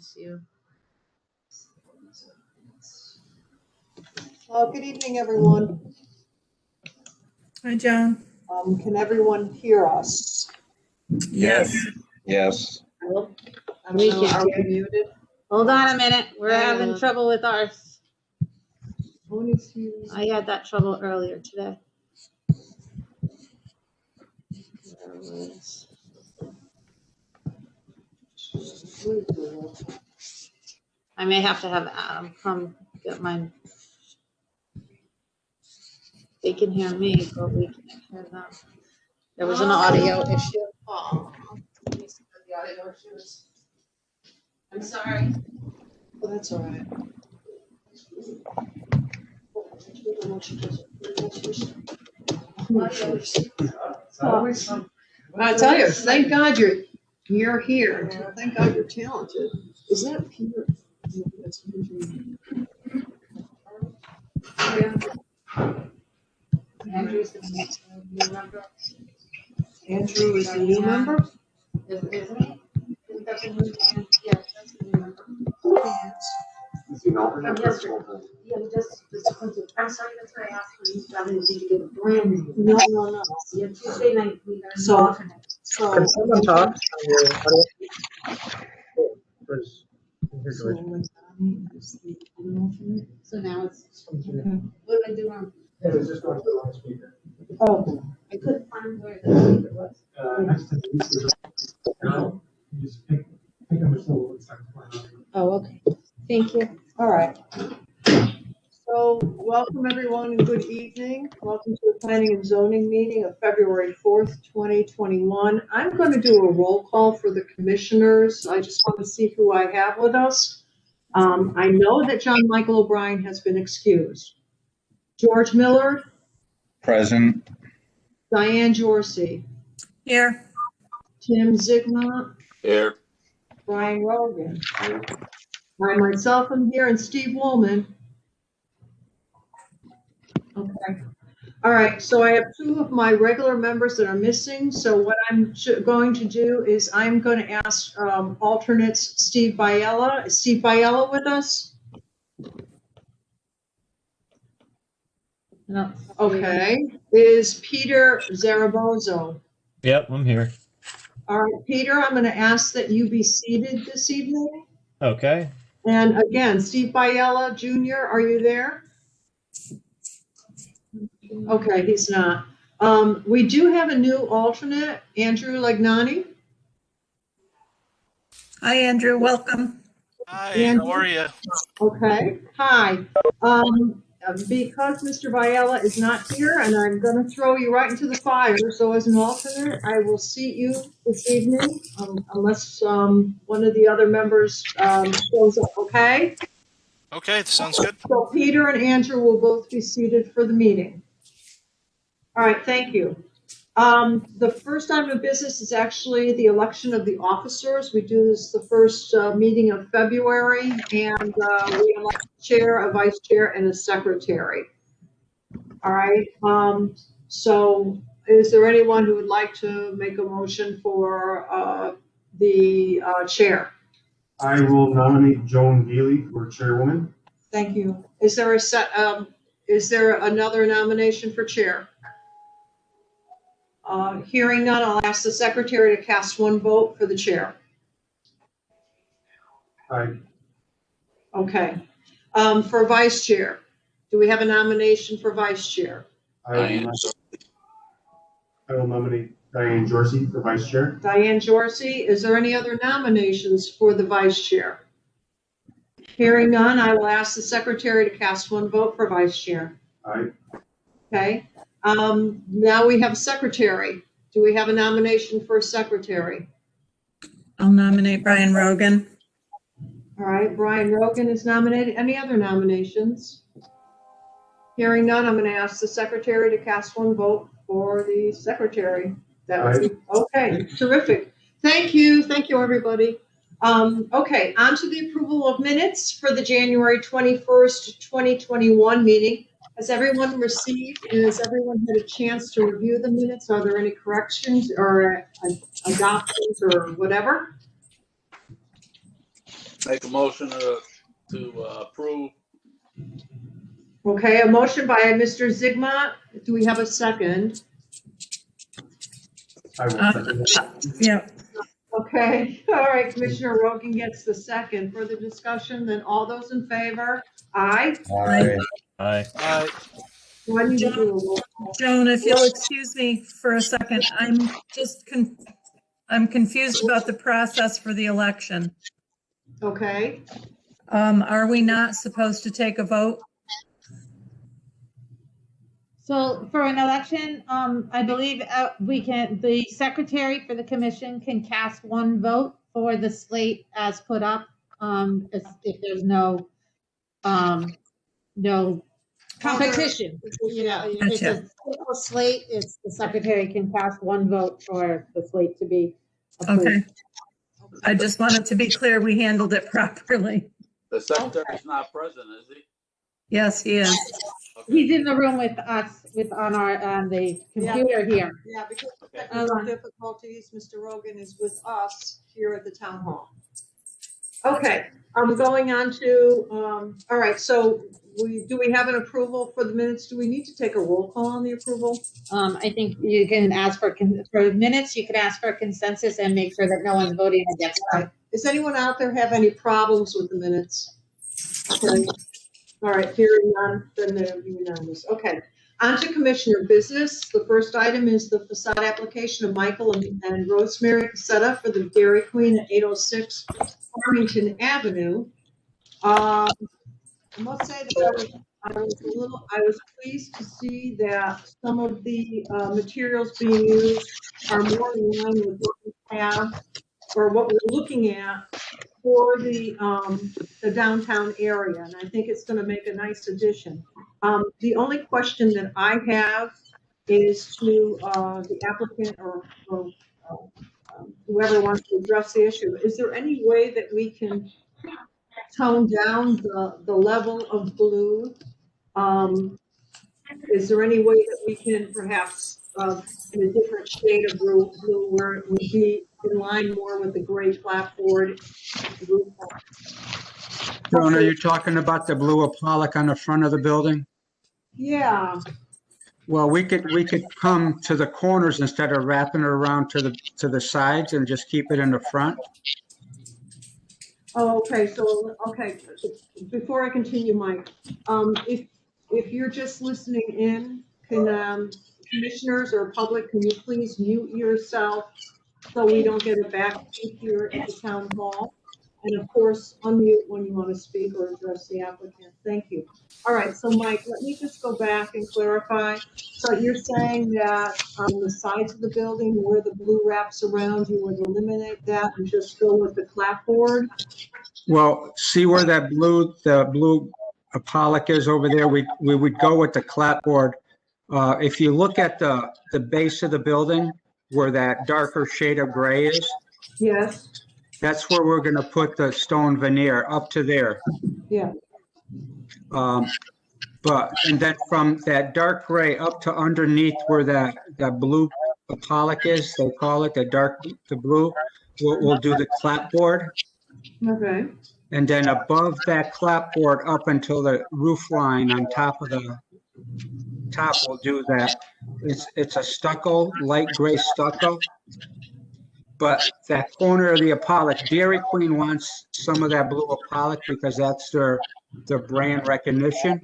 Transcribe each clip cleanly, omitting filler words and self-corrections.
miss you. Good evening, everyone. Hi, Joan. Can everyone hear us? Yes. Yes. We can Are we hear. muted? Hold on a minute. We're Hang having on. trouble with ours. Tony's here. I had that trouble earlier today. Where was- I may have to have Adam come get mine. They can hear me, but we can't hear them. There was an audio issue. Oh, the audio issues. I'm sorry. Oh, that's all right. I tell you, thank God you're here. Thank God you're talented. Is that Peter? No, that's Andrew. Andrew's the next new member. Andrew is the new member? Isn't he? Isn't that the new? Yeah, that's the new member. Is he an alternate? Yes, sir. Yeah, he does. I'm sorry, that's what I asked for. He's having to get a brand new. No. Yeah, Tuesday night, we got an So- alternate. So. Can someone talk on your audio? Because here's So, George. Donnie is the alternate? So now it's, Okay. what did I do wrong? It was just going to the wrong speaker. Oh, I couldn't find where the speaker was. Next to the speaker. You just pick them still. Oh, okay. Thank you. all right. So, welcome everyone and good evening. Welcome to the Planning and Zoning meeting of February 4th, 2021. I'm going to do a roll call for the commissioners. I just want to see who I have with us. I know that John Michael O'Brien has been excused. George Miller, Present. Diane Jorsey, Here. Tim Zigma, Here. Brian Rogan. I myself am here, and Steve Woolman. Okay. All right, so I have two of my regular members that are missing. So what I'm going to do is I'm going to ask alternates Steve Biella. Is Steve Biella with us? No. Okay. Is Peter Zarabozo? Yep, I'm here. All right, Peter, I'm going to ask that you be seated this evening. Okay. And again, Steve Biella Jr., are you there? Okay, he's not. We do have a new alternate, Andrew Legnani. Hi, Andrew. Welcome. Hi, Andrew? how are you? Okay, hi. Because Mr. Biella is not here, and I'm going to throw you right into the fire, so as an alternate, I will seat you this evening, unless one of the other members shows up, okay? Okay, sounds good. So Peter and Andrew will both be seated for the meeting. All right, thank you. The first item of business is actually the election of the officers. We do this the first meeting of February, and we elect a chair, a vice chair, and a secretary. All right. So is there anyone who would like to make a motion for the chair? I will nominate Joan Geely for chairwoman. Thank you. Is there another nomination for chair? Hearing none, I'll ask the secretary to cast one vote for the chair. Aye. Okay. For vice chair, do we have a nomination for vice chair? I will nominate Diane Jorsey for vice chair. Diane Jorsey, is there any other nominations for the vice chair? Hearing none, I will ask the secretary to cast one vote for vice chair. Aye. Okay. Now we have a secretary. Do we have a nomination for a secretary? I'll nominate Brian Rogan. All right, Brian Rogan is nominated. Any other nominations? Hearing none, I'm going to ask the secretary to cast one vote for the secretary. That would be, okay, terrific. Thank you. Thank you, everybody. Okay, on to the approval of minutes for the January 21st, 2021 meeting. Has everyone received and has everyone had a chance to review the minutes? Are there any corrections or adoptions or whatever? Make a motion to approve. Okay, a motion by Mr. Zigma. Do we have a second? I will second that. Yeah, Okay, all right, Commissioner Rogan gets the second. Further discussion, then all those in favor? Aye. Aye. Aye. Aye. Do I need to do a roll call? Joan, if you'll excuse me for a second, I'm confused about the process for the election. Okay, Are we not supposed to take a vote? So for an election, I believe the secretary for the commission can cast one vote for the slate as put up. If there's no competition, you know, if it's a simple slate, the secretary can cast one vote for the slate to be approved. Okay. I just wanted to be clear we handled it properly. The secretary's not present, is he? Yes, he is. Okay. He's in the room with us, on the computer here. yeah, because of Okay. technical difficulties, Mr. Rogan is with us here at the town hall. Okay, I'm going on to, all right, so do we have an approval for the minutes? Do we need to take a roll call on the approval? I think you can ask for minutes, you can ask for consensus and make sure that no one's voting against them. Does anyone out there have any problems with the minutes? Okay. All right, hearing none, then they're unanimous. Okay, on to commissioner business. The first item is the facade application of Michael and Rosemary Casetta for the Dairy Queen at 806 Farmington Avenue. I must say that I was pleased to see that some of the materials being used are more in line with what we have or what we're looking at for the downtown area, and I think it's going to make a nice addition. The only question that I have is to the applicant or whoever wants to address the issue. Is there any way that we can tone down the level of blue? Is there any way that we can perhaps in a different shade of blue where it would be in line more with the gray clapboard? Joan, are you talking about the blue Apollo on the front of the building? Yeah, Well, we could come to the corners instead of wrapping it around to the sides and just keep it in the front. oh, okay, so, okay, before I continue, Mike, if you're just listening in, can commissioners or public, can you please mute yourself so we don't get a back here at the town hall? And of course, unmute when you want to speak or address the applicant. Thank you. All right, so Mike, let me just go back and clarify. So you're saying that on the sides of the building where the blue wraps around, you would eliminate that and just go with the clapboard? Well, see where the blue Apollo is over there? We would go with the clapboard. If you look at the base of the building where that darker shade of gray is, Yes, that's where we're going to put the stone veneer up to there. yeah, And then from that dark gray up to underneath where that blue Apollo is, they call it the blue, we'll do the clapboard. okay, And then above that clapboard up until the roof line on top of the top, we'll do that. It's a stucco, light gray stucco. But that corner of the Apollo, Dairy Queen wants some of that blue Apollo because that's their brand recognition.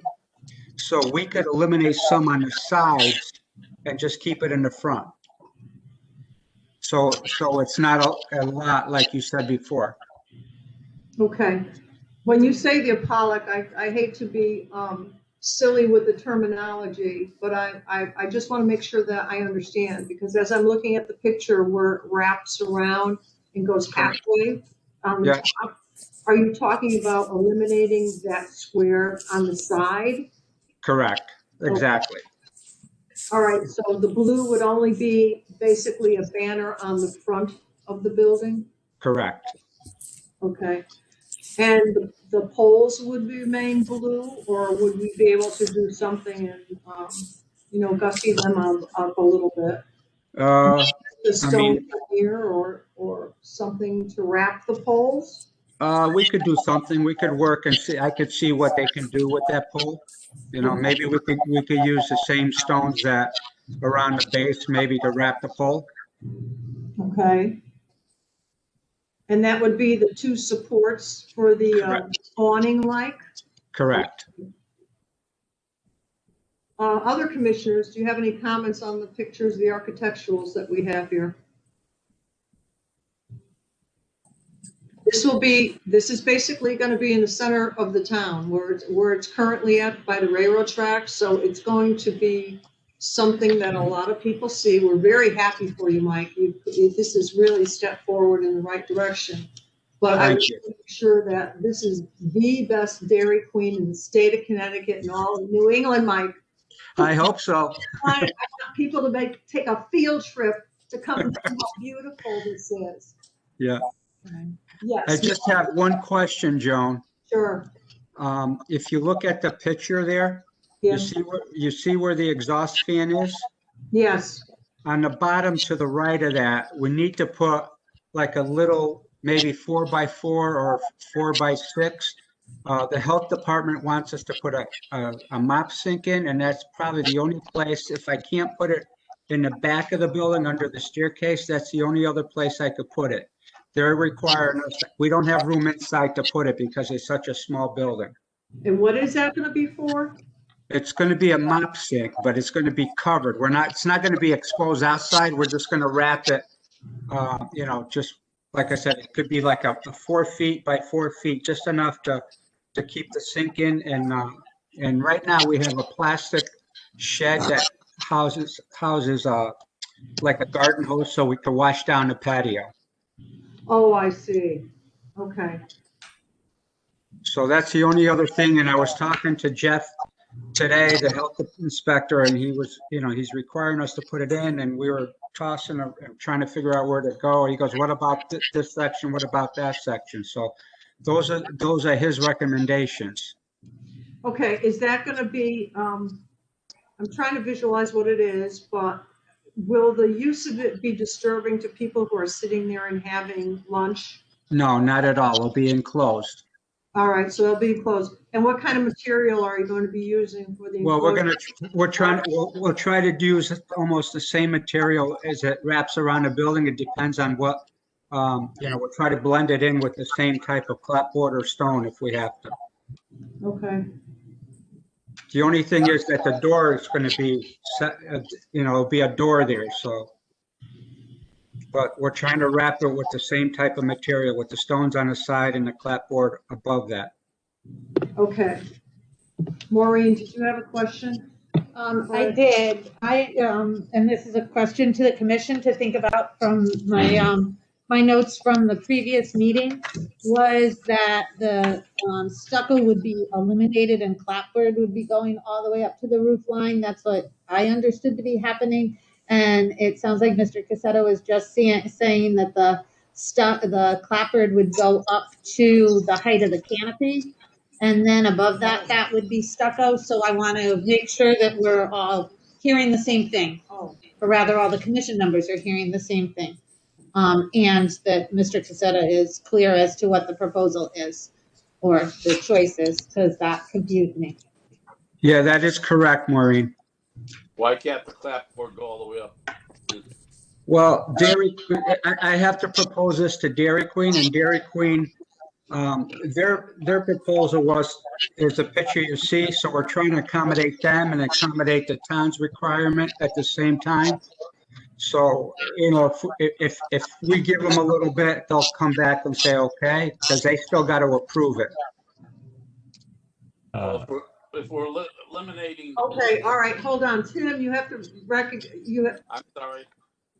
So we could eliminate some on the sides and just keep it in the front. So it's not a lot like you said before. okay. When you say the Apollo, I hate to be silly with the terminology, but I just want to make sure that I understand, because as I'm looking at the picture where it wraps around and goes halfway on the Yeah. top, are you talking about eliminating that square on the side? Correct, exactly. All right, so the blue would only be basically a banner on the front of the building? Correct. Okay. And the poles would remain blue, or would we be able to do something and, gusset them up a little bit? The stone veneer or something to wrap the poles? We could do something. We could work and see, I could see what they can do with that pole. You know, maybe we could use the same stones that around the base, maybe to wrap the pole. Okay. And that would be the two supports for the awning like? Correct. Other commissioners, do you have any comments on the pictures, the architecturals that we have here? This is basically going to be in the center of the town where it's currently at by the railroad tracks. So it's going to be something that a lot of people see. We're very happy for you, Mike. This is really a step forward in the right direction. But I want to make sure that this is the best Dairy Queen in the state of Connecticut and all of New England, Mike. I hope so. I want people to take a field trip to come and see how beautiful this is. Yeah. Yes. I just have one question, Joan. Sure. If you look at the picture there, Yes. you see where the exhaust fan is? Yes. On the bottom to the right of that, we need to put like a little, maybe 4x4 or 4x6. The health department wants us to put a mop sink in, and that's probably the only place, if I can't put it in the back of the building under the staircase, that's the only other place I could put it. They're requiring us, we don't have room inside to put it because it's such a small building. And what is that going to be for? It's going to be a mop sink, but it's going to be covered. It's not going to be exposed outside. We're just going to wrap it, you know, just like I said, it could be like a 4 feet by 4 feet, just enough to keep the sink in. And right now we have a plastic shed that houses like a garden hose so we can wash down the patio. Oh, I see. Okay. So that's the only other thing. And I was talking to Jeff today, the health inspector, and he was, you know, he's requiring us to put it in, and we were tossing and trying to figure out where to go. He goes, what about this section? What about that section? So those are his recommendations. Okay, is that going to be, I'm trying to visualize what it is, but will the use of it be disturbing to people who are sitting there and having lunch? No, not at all. It'll be enclosed. All right, so it'll be closed. And what kind of material are you going to be using for the? Well, we'll try to use almost the same material as it wraps around the building. It depends on what, you know, we'll try to blend it in with the same type of clapboard or stone if we have to. Okay. The only thing is that the door is going to be set, you know, it'll be a door there, so. But we're trying to wrap it with the same type of material with the stones on the side and the clapboard above that. Okay. Maureen, did you have a question? I did. And this is a question to the commission to think about from my notes from the previous meeting, was that the stucco would be eliminated and clapboard would be going all the way up to the roof line. That's what I understood to be happening. And it sounds like Mr. Cassetto is just saying that the clapboard would go up to the height of the canopy. And then above that, that would be stucco. So I want to make sure that we're all hearing the same thing, or rather all the commission members are hearing the same thing. And that Mr. Cassetto is clear as to what the proposal is or the choice is, because that confused me. Yeah, that is correct, Maureen. Why can't the clapboard go all the way up? Well, I have to propose this to Dairy Queen, and Dairy Queen, their proposal is the picture you see, so we're trying to accommodate them and accommodate the town's requirement at the same time. So, you know, if we give them a little bit, they'll come back and say, okay, because they still got to approve it. If we're eliminating. Okay, all right, hold on. Tim, you have to I'm sorry.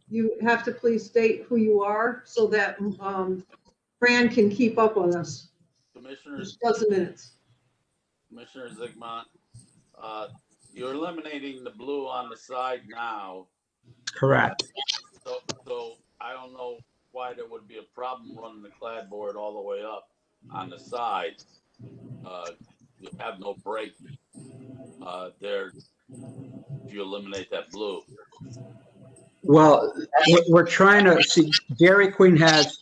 you have to please state who you are so that Fran can keep up with us. Commissioners, Just dozen minutes. Commissioner Zigmont, you're eliminating the blue on the side now. Correct. So I don't know why there would be a problem running the clapboard all the way up on the side. You have no break there if you eliminate that blue. Well, we're trying to see, Dairy Queen has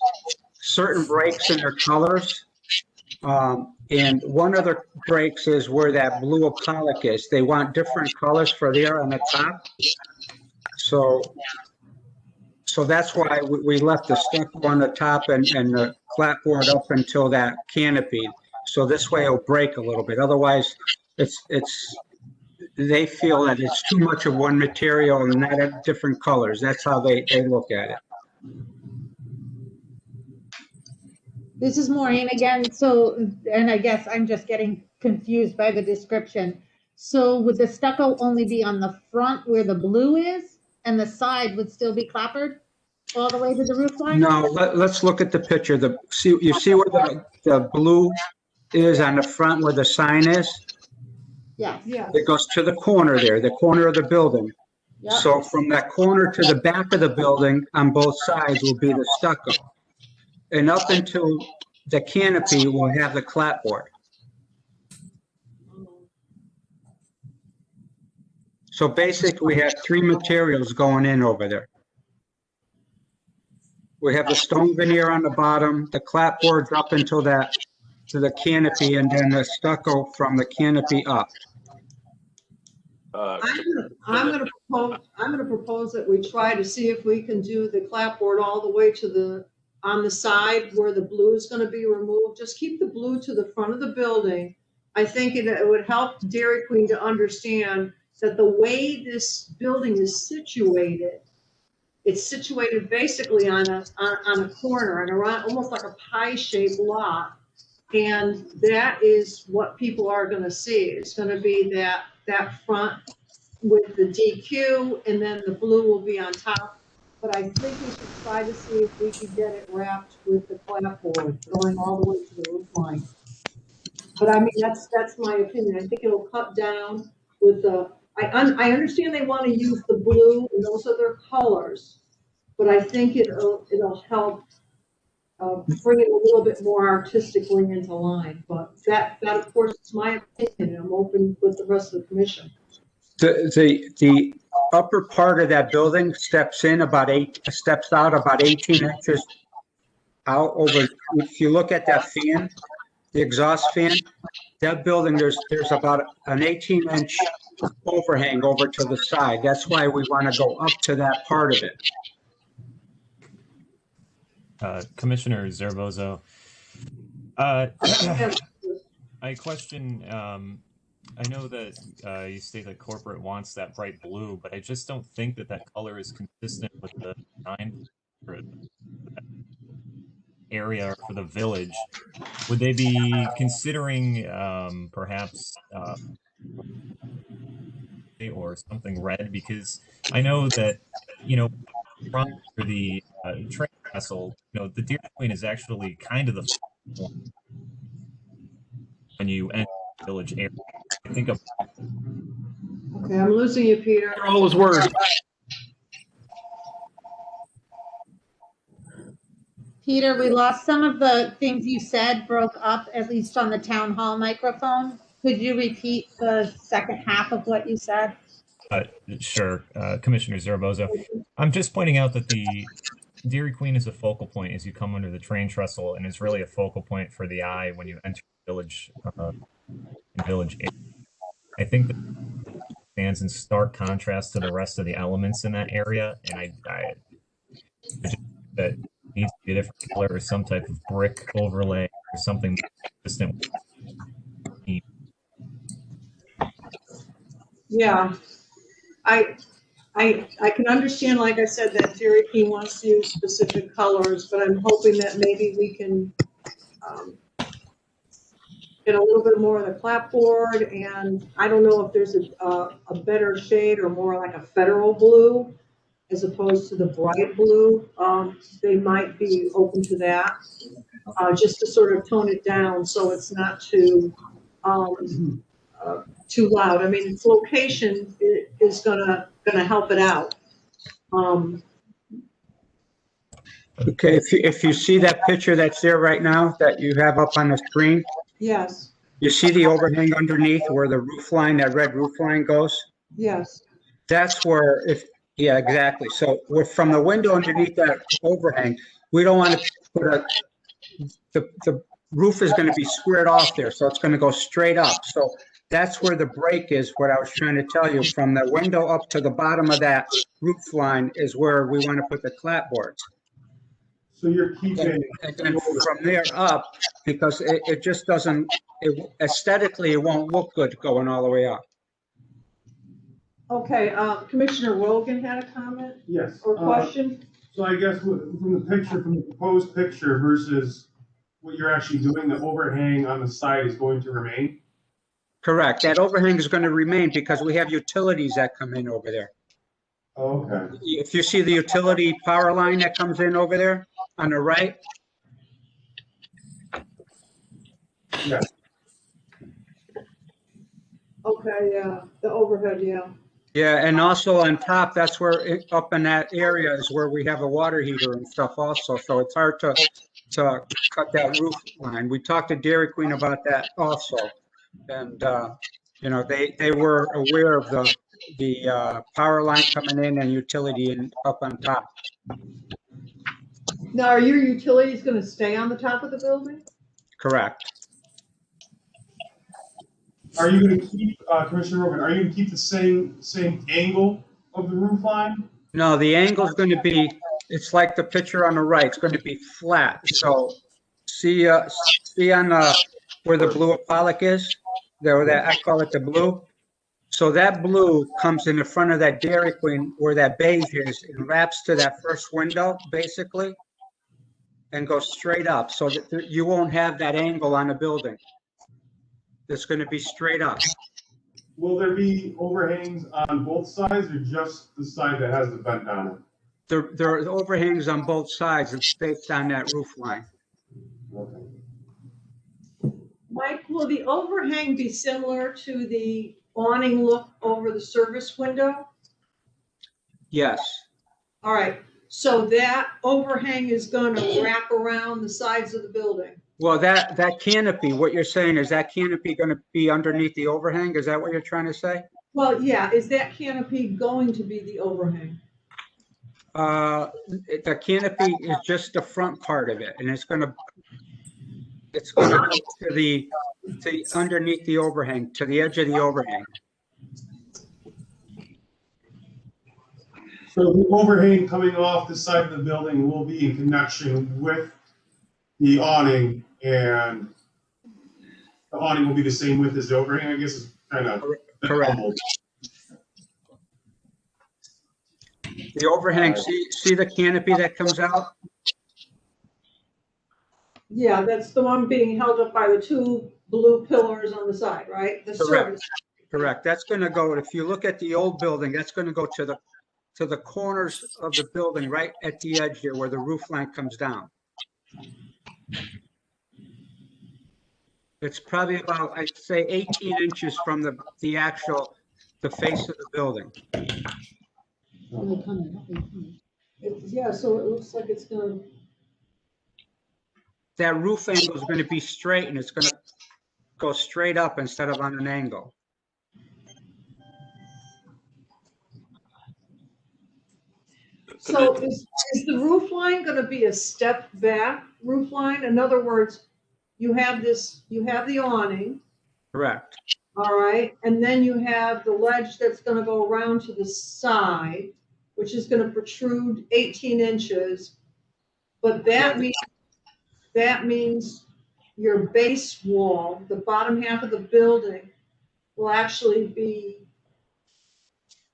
certain breaks in their colors. And one of the breaks is where that blue acrylic is. They want different colors for there on the top. So that's why we left the stucco on the top and the clapboard up until that canopy. So this way it'll break a little bit. Otherwise, they feel that it's too much of one material and not at different colors. That's how they look at it. This is Maureen again. So, and I guess I'm just getting confused by the description. So would the stucco only be on the front where the blue is and the side would still be clappered all the way to the roof line? No, let's look at the picture. You see where the blue is on the front where the sign is? Yes. Yeah. It goes to the corner there, the corner of the building. Yep. So from that corner to the back of the building on both sides will be the stucco. And up until the canopy will have the clapboard. So basically we have three materials going in over there. We have the stone veneer on the bottom, the clapboards up until that, to the canopy, and then the stucco from the canopy up. I'm gonna propose that we try to see if we can do the clapboard all the way to on the side where the blue is gonna be removed. Just keep the blue to the front of the building. I think it would help Dairy Queen to understand that the way this building is situated, it's situated basically on a corner and around almost like a pie-shaped lot. And that is what people are gonna see. It's gonna be that front with the DQ, and then the blue will be on top. But I think we should try to see if we can get it wrapped with the clapboard going all the way to the roof line. But I mean, that's my opinion. I think it'll cut down with I understand they want to use the blue and those are their colors, but I think it'll help bring it a little bit more artistically into line. But that of course is my opinion. I'm open with the rest of the commission. The upper part of that building steps out about 18 inches out over. If you look at that fan, the exhaust fan, that building, there's about an 18-inch overhang over to the side. That's why we want to go up to that part of it. Commissioner Zaragoza, I question, I know that you state that corporate wants that bright blue, but I just don't think that color is consistent with the design for the area for the village. Would they be considering perhaps or something red? Because I know that, for the train trestle, the Dairy Queen is actually kind of the one when you enter the village area. I think of. Okay, I'm losing you, Peter. All his words. Peter, we lost some of the things you said, broke up, at least on the town hall microphone. Could you repeat the second half of what you said? Sure, Commissioner Zaragoza. I'm just pointing out that the Dairy Queen is a focal point as you come under the train trestle, and is really a focal point for the eye when you enter the village area. I think that stands in stark contrast to the rest of the elements in that area, and I that needs to be a different color or some type of brick overlay or something consistent. Yeah, I can understand, like I said, that Dairy Queen wants to use specific colors, but I'm hoping that maybe we can get a little bit more of the clapboard, and I don't know if there's a better shade or more like a federal blue as opposed to the bright blue. They might be open to that, just to sort of tone it down so it's not too loud. I mean, its location is gonna help it out. Okay, if you see that picture that's there right now that you have up on the screen, Yes, you see the overhang underneath where the roof line, that red roof line goes? yes. That's where, yeah, exactly. So we're from the window underneath that overhang, we don't want to put roof is gonna be squared off there, so it's gonna go straight up. So that's where the break is, what I was trying to tell you. From the window up to the bottom of that roof line is where we want to put the clapboards. So you're keeping, And then from there up, because it just doesn't, aesthetically, it won't look good going all the way up. Okay, Commissioner Rogan had a comment yes. or question? So I guess from the picture, from the proposed picture versus what you're actually doing, the overhang on the side is going to remain? Correct. That overhang is going to remain because we have utilities that come in over there. Okay. If you see the utility power line that comes in over there on the right, Yes. Okay, yeah, the overhead, yeah. yeah, and also on top, that's where, up in that area is where we have a water heater and stuff also, so it's hard to cut that roof line. We talked to Dairy Queen about that also. And, you know, they were aware of the power line coming in and utility and up on top. Now, are your utilities gonna stay on the top of the building? Correct. Are you going to keep, Commissioner Rogan, are you going to keep the same angle of the roof line? No, the angle's going to be, it's like the picture on the right, it's going to be flat. So see on where the blue Apollo is? There, that I call it the blue. So that blue comes in the front of that Dairy Queen where that beige is and wraps to that first window, basically, and goes straight up so that you won't have that angle on the building. It's going to be straight up. Will there be overhangs on both sides or just the side that has the vent on it? There are overhangs on both sides. It's based on that roof line. Okay. Mike, will the overhang be similar to the awning look over the service window? Yes, All right, so that overhang is gonna wrap around the sides of the building? well, that canopy, what you're saying, is that canopy going to be underneath the overhang? Is that what you're trying to say? Well, yeah, is that canopy going to be the overhang? The canopy is just the front part of it, and it's gonna go to underneath the overhang, to the edge of the overhang. So the overhang coming off the side of the building will be in connection with the awning, and the awning will be the same width as the overhang, I guess is kind of. Correct. The overhang, see the canopy that comes out? Yeah, that's the one being held up by the two blue pillars on the side, right? The service. Correct. That's gonna go, if you look at the old building, that's gonna go to the corners of the building, right at the edge here where the roof line comes down. It's probably about, I'd say 18 inches from the face of the building. Yeah, so it looks like it's gonna, That roof angle is gonna be straight and it's gonna go straight up instead of on an angle. so is the roof line gonna be a step back roof line? In other words, you have the awning, Correct. all right? And then you have the ledge that's gonna go around to the side, which is gonna protrude 18 inches. But that means your base wall, the bottom half of the building, will actually be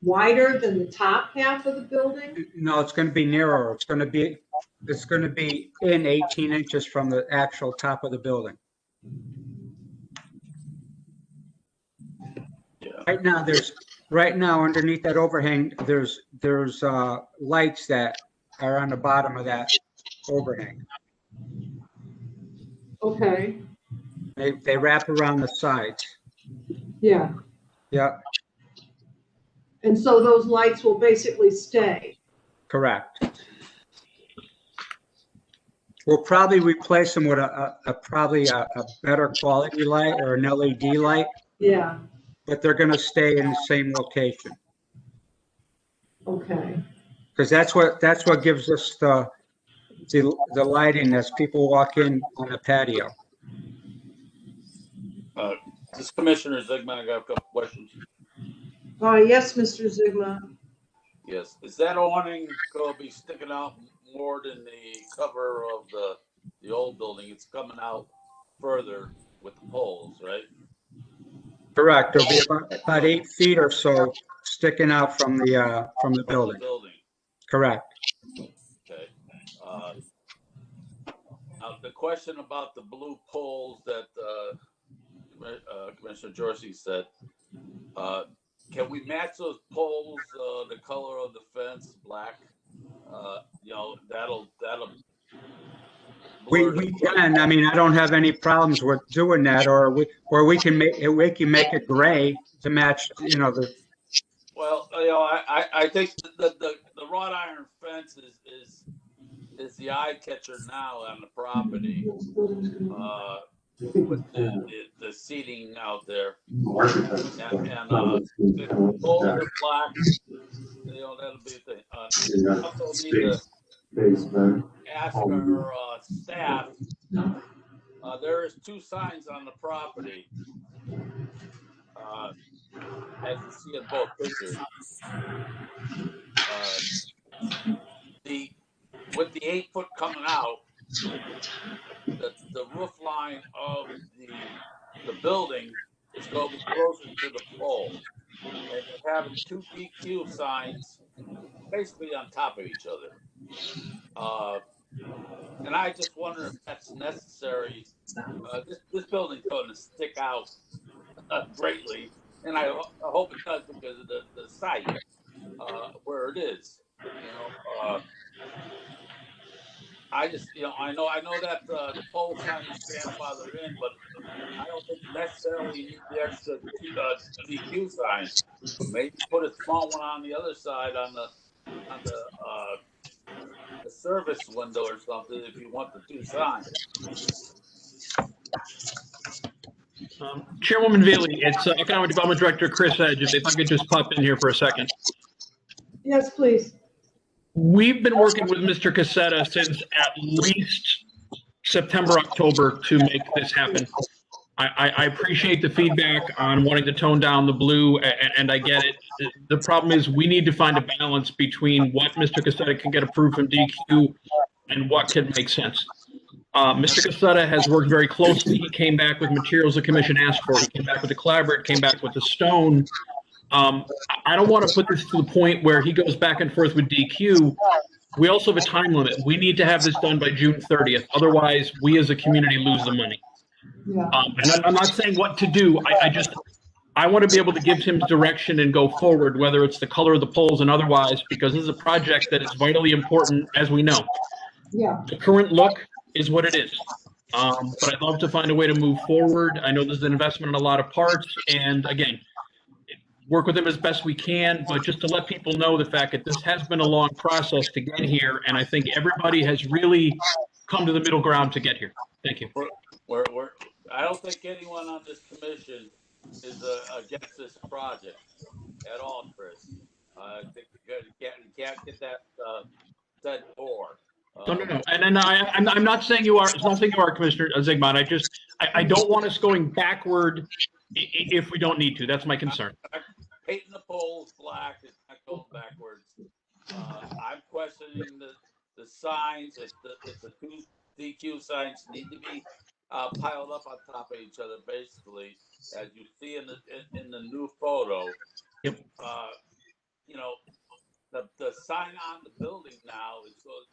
wider than the top half of the building? No, it's gonna be narrower. It's gonna be in 18 inches from the actual top of the building. Yeah. Right now underneath that overhang, there's lights that are on the bottom of that overhang. Okay, They wrap around the sides. yeah. Yeah, And so those lights will basically stay. correct. We'll probably replace them with probably a better quality light or an LED light, Yeah, but they're gonna stay in the same location. okay. Because that's what gives us the lighting as people walk in on the patio. This Commissioner Zigman, I got a couple questions. Yes, Mr. Zigma. Yes, is that awning gonna be sticking out more than the cover of the old building? It's coming out further with the poles, right? Correct. There'll be about 8 feet or so sticking out from the From the building. building, Correct. okay. Now, the question about the blue poles that Commissioner Dorsey said, can we match those poles, the color of the fence, black? That'll blur We the- can, I mean, I don't have any problems with doing that, or we can make it gray to match, the, Well, I think the wrought iron fence is the eye catcher now on the property. With the seating out there, and the poles are black. That'll be the thing. Also need to ask our staff. There is 2 signs on the property, as you see in both pictures. With the 8-foot coming out, the roof line of the building is going to be closer to the pole, and they're having 2 DQ signs basically on top of each other. And I just wonder if that's necessary. This building's going to stick out greatly, and I hope it does because of the site where it is. I just, I know that the pole sign is grandfathered in, but I don't think necessarily you need the extra DQ sign. Maybe put a small one on the other side on the service window or something if you want the 2 signs. Chairwoman Veely, it's Economic Development Director Chris Edge. If I could just pop in here for a second. Yes, please. We've been working with Mr. Cassetta since at least September, October to make this happen. I appreciate the feedback on wanting to tone down the blue, and I get it. The problem is we need to find a balance between what Mr. Cassetta can get approved from DQ and what can make sense. Mr. Cassetta has worked very closely. He came back with materials the commission asked for. He came back with the collaborate, came back with the stone. I don't want to put this to the point where he goes back and forth with DQ. We also have a time limit. We need to have this done by June 30th. Otherwise, we as a community lose the money. Yeah. And I'm not saying what to do. I want to be able to give him direction and go forward, whether it's the color of the poles and otherwise, because this is a project that is vitally important, as we know. Yeah. The current look is what it is. But I'd love to find a way to move forward. I know there's an investment in a lot of parts, and again, work with them as best we can, but just to let people know the fact that this has been a long process to get here, and I think everybody has really come to the middle ground to get here. Thank you. I don't think anyone on this commission is against this project at all, Chris. I think you can't get that said for. No. And I'm not saying you are. It's not saying you are, Commissioner Zigman. I don't want us going backward if we don't need to. That's my concern. Painting the poles black is not going backwards. I'm questioning the signs. If the 2 DQ signs need to be piled up on top of each other, basically, as you see in the new photo. Yep. The sign on the building now is going to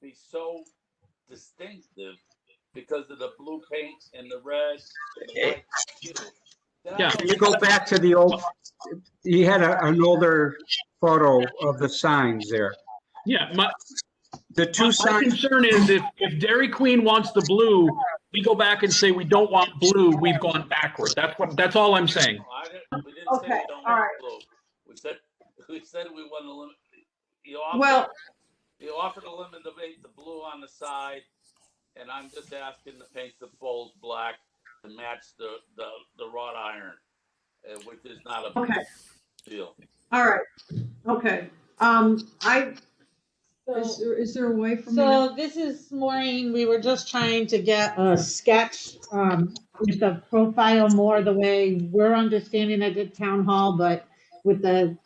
be so distinctive because of the blue paint and the red and the white hue. Yeah. you go back to the old, you had an older photo of the signs there. Yeah. The 2 My signs, concern is if Dairy Queen wants the blue, we go back and say we don't want blue. We've gone backwards. That's all I'm saying. We didn't say Okay, we don't all want right. blue. We said we want to limit. You offered to limit the blue on the side, and I'm just asking to paint the poles black to match the wrought iron, which is not a Okay. big deal. All right. Okay. Is there a way for me to? So this is Maureen. We were just trying to get a sketch with the profile more the way we're understanding it at town hall, but with the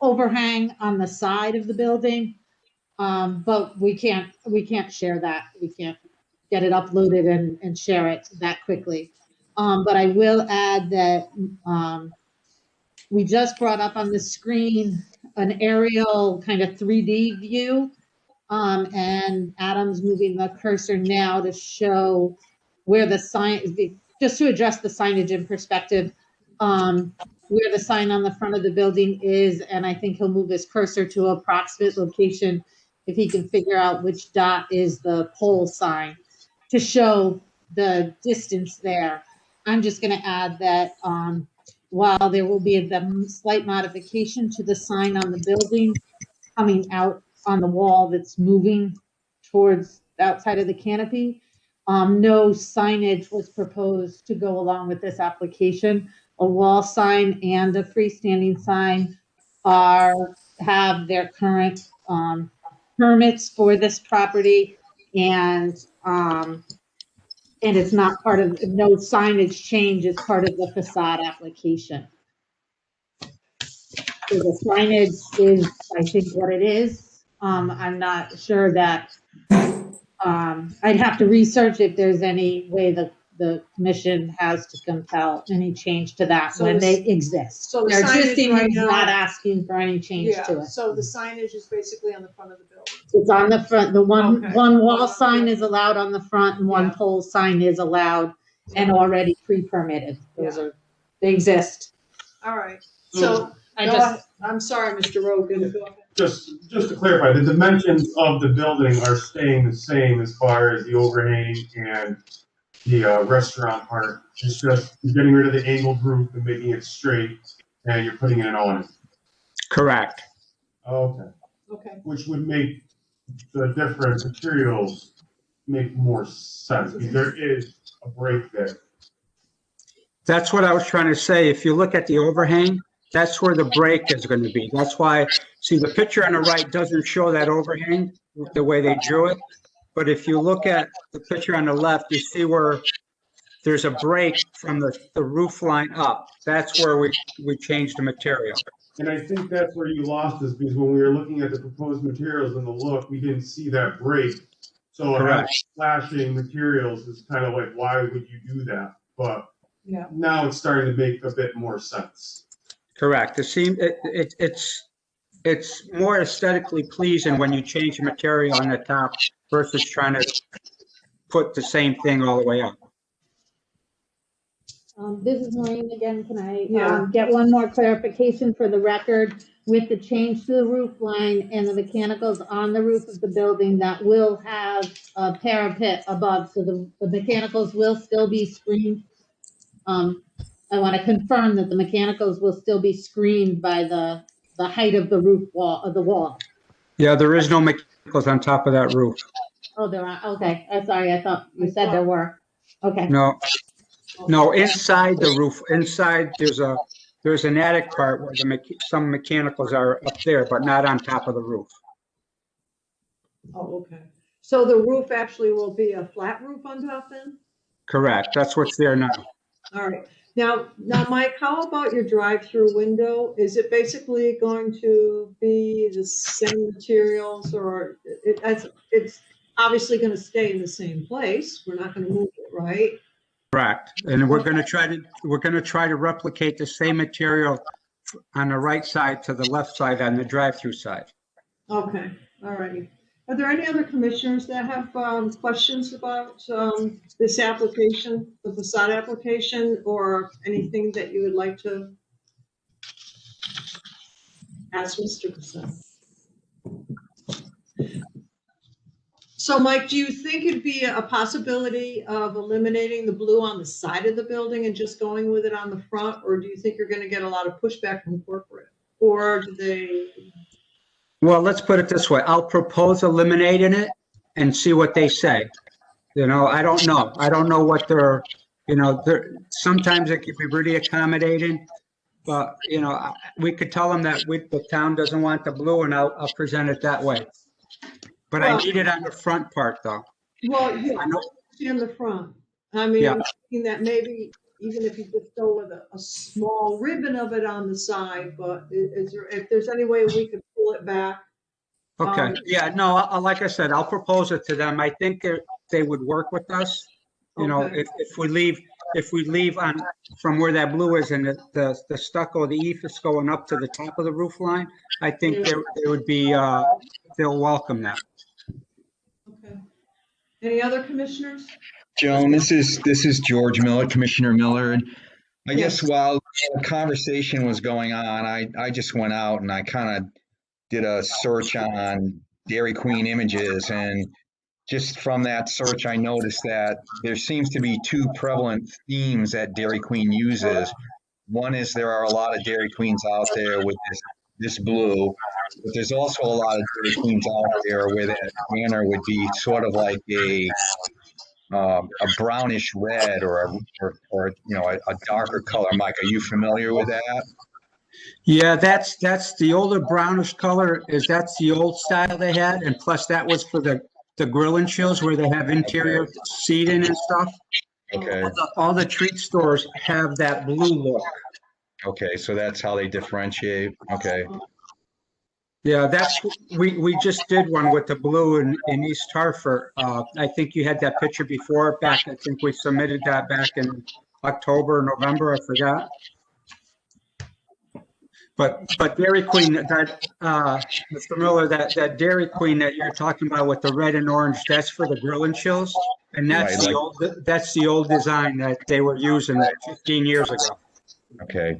overhang on the side of the building. But we can't share that. We can't get it uploaded and share it that quickly. But I will add that we just brought up on the screen an aerial kind of 3D view. And Adam's moving the cursor now to show where the sign, just to address the signage in perspective, where the sign on the front of the building is. And I think he'll move his cursor to an approximate location if he can figure out which dot is the pole sign to show the distance there. I'm just going to add that while there will be a slight modification to the sign on the building coming out on the wall that's moving towards the outside of the canopy, no signage was proposed to go along with this application. A wall sign and a freestanding sign have their current permits for this property, and it's not part of, no signage change is part of the facade application. So the signage is, I think, what it is. I'm not sure that, I'd have to research if there's any way the commission has to compel any change to that So when the- they exist. so the Their signage existing right is now- not asking for any change to Yeah, it. so the signage is basically on the front of the building. It's on the front, the one Okay. wall sign is allowed on the front and one Yeah. pole sign is allowed and already pre-permitted. They exist. All right, so, I go just, ahead. I'm sorry, Mr. Rogan. Go ahead. Just to clarify, the dimensions of the building are staying the same as far as the overhang and the restaurant part. It's just you're getting rid of the angled roof and making it straight, and you're putting in an awning. Correct. Okay. Okay, Which would make the different materials make more sense, because there is a break there. That's what I was trying to say. If you look at the overhang, that's where the break is going to be. That's why, see, the picture on the right doesn't show that overhang the way they drew it. But if you look at the picture on the left, you see where there's a break from the roof line up. That's where we changed the material. And I think that's where you lost us, because when we were looking at the proposed materials and the look, we didn't see that break. So having Correct. flashing materials is kind of like, why would you do that? But yeah. now it's starting to make a bit more sense. Correct. It's more aesthetically pleasing when you change the material on the top versus trying to put the same thing all the way up. this is Maureen again. Can I Yeah. get one more clarification for the record? With the change to the roof line and the mechanicals on the roof of the building, that will have a parapet above, so the mechanicals will still be screened. I want to confirm that the mechanicals will still be screened by the height of the roof wall, of the wall. Yeah, there is no mechanicals on top of that roof. Oh, there are, okay, I'm sorry, I thought you said there were. Okay, No, inside the roof, inside, there's an attic part where some mechanicals are up there, but not on top of the roof. Oh, okay. So the roof actually will be a flat roof on top then? Correct. That's what's there now. All right. Now, Mike, how about your drive-through window? Is it basically going to be the same materials, or it's obviously going to stay in the same place? We're not going to move it, right? Correct. And we're going to try to replicate the same material on the right side to the left side on the drive-through side. Okay, all righty. Are there any other commissioners that have questions about this application, the facade application, or anything that you would like to ask Mr. Casella? So, Mike, do you think it'd be a possibility of eliminating the blue on the side of the building and just going with it on the front? Or do you think you're going to get a lot of pushback from corporate? Or do they? Well, let's put it this way. I'll propose eliminating it and see what they say. I don't know. I don't know what sometimes it can be really accommodating, but, we could tell them that the town doesn't want the blue, and I'll present it that way. But I Well- need it on the front part though. Well, yeah, I know, in the front. I mean, Yeah. I'm thinking that maybe even if you just go with a small ribbon of it on the side, but is there, if there's any way we could pull it back? okay, yeah, no, like I said, I'll propose it to them. I think they would work with us. You know, Okay. if we leave on, from where that blue is and the stucco, the ephes going up to the top of the roof line, I think they would be, they'll welcome that. Okay. Any other commissioners? Joan, this is George Miller, Commissioner Miller. And I guess Yes. while the conversation was going on, I just went out and I kind of did a search on Dairy Queen images. And just from that search, I noticed that there seems to be two prevalent themes that Dairy Queen uses. One is there are a lot of Dairy Queens out there with this blue, but there's also a lot of Dairy Queens out there where that banner would be sort of like a brownish red or you know a darker color. Mike, are you familiar with that? Yeah, that's the older brownish color that's the old style they had. And plus that was for the grill and chills where they have interior seating and stuff. Okay. All the treat stores have that blue look. Okay, so that's how they differentiate. Okay. Yeah, we just did one with the blue in East Hartford. I think you had that picture before back. I think we submitted that back in October, November, I forgot. But Dairy Queen, that Mr. Miller, that Dairy Queen that you're talking about with the red and orange, that's for the grill and chills. And that's the old design that they were using 15 years ago. Okay.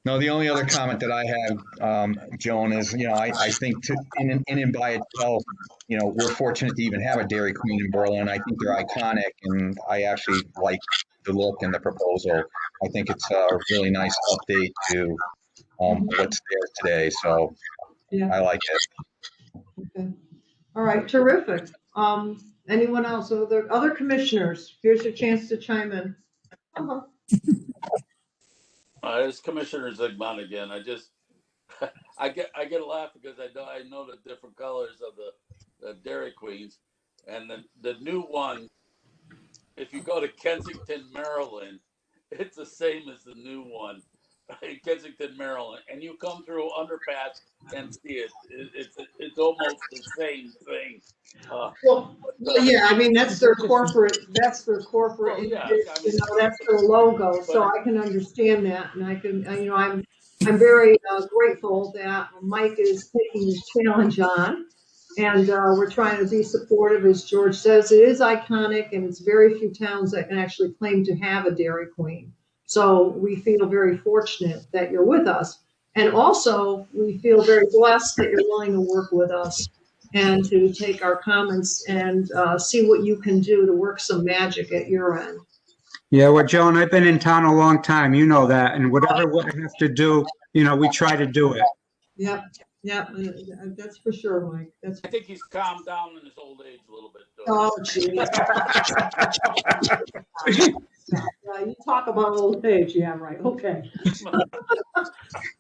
No, the only other comment that I have, Joan, is, you know, I think in and by itself, you know, we're fortunate to even have a Dairy Queen in Berlin. I think they're iconic, and I actually like the look and the proposal. I think it's a really nice update to what's there today. So Yeah. I like it. Okay. All right, terrific. Anyone else? Other commissioners? Here's your chance to chime in. It's Commissioner Zigman again. I get a laugh because I know the different colors of the Dairy Queens, and the new one. If you go to Kensington, Maryland, it's the same as the new one in Kensington, Maryland, and you come through underpass and see it. It's almost the same thing. Well, yeah, I mean, that's their corporate, Well, yeah, you I mean, know, that's their logo, so I can understand that, and I can, you know, I'm very grateful that Mike is taking this challenge on, and we're trying to be supportive, as George says. It is iconic, and it's very few towns that can actually claim to have a Dairy Queen. So we feel very fortunate that you're with us, and also we feel very blessed that you're willing to work with us and to take our comments and see what you can do to work some magic at your end. Yeah, well, Joan, I've been in town a long time, you know that, and whatever we have to do, you know, we try to do it. Yep, that's for sure, Mike. I think he's calmed down in his old age a little bit. Though. Oh, gee. Yeah, you talk about old age, yeah, right, okay.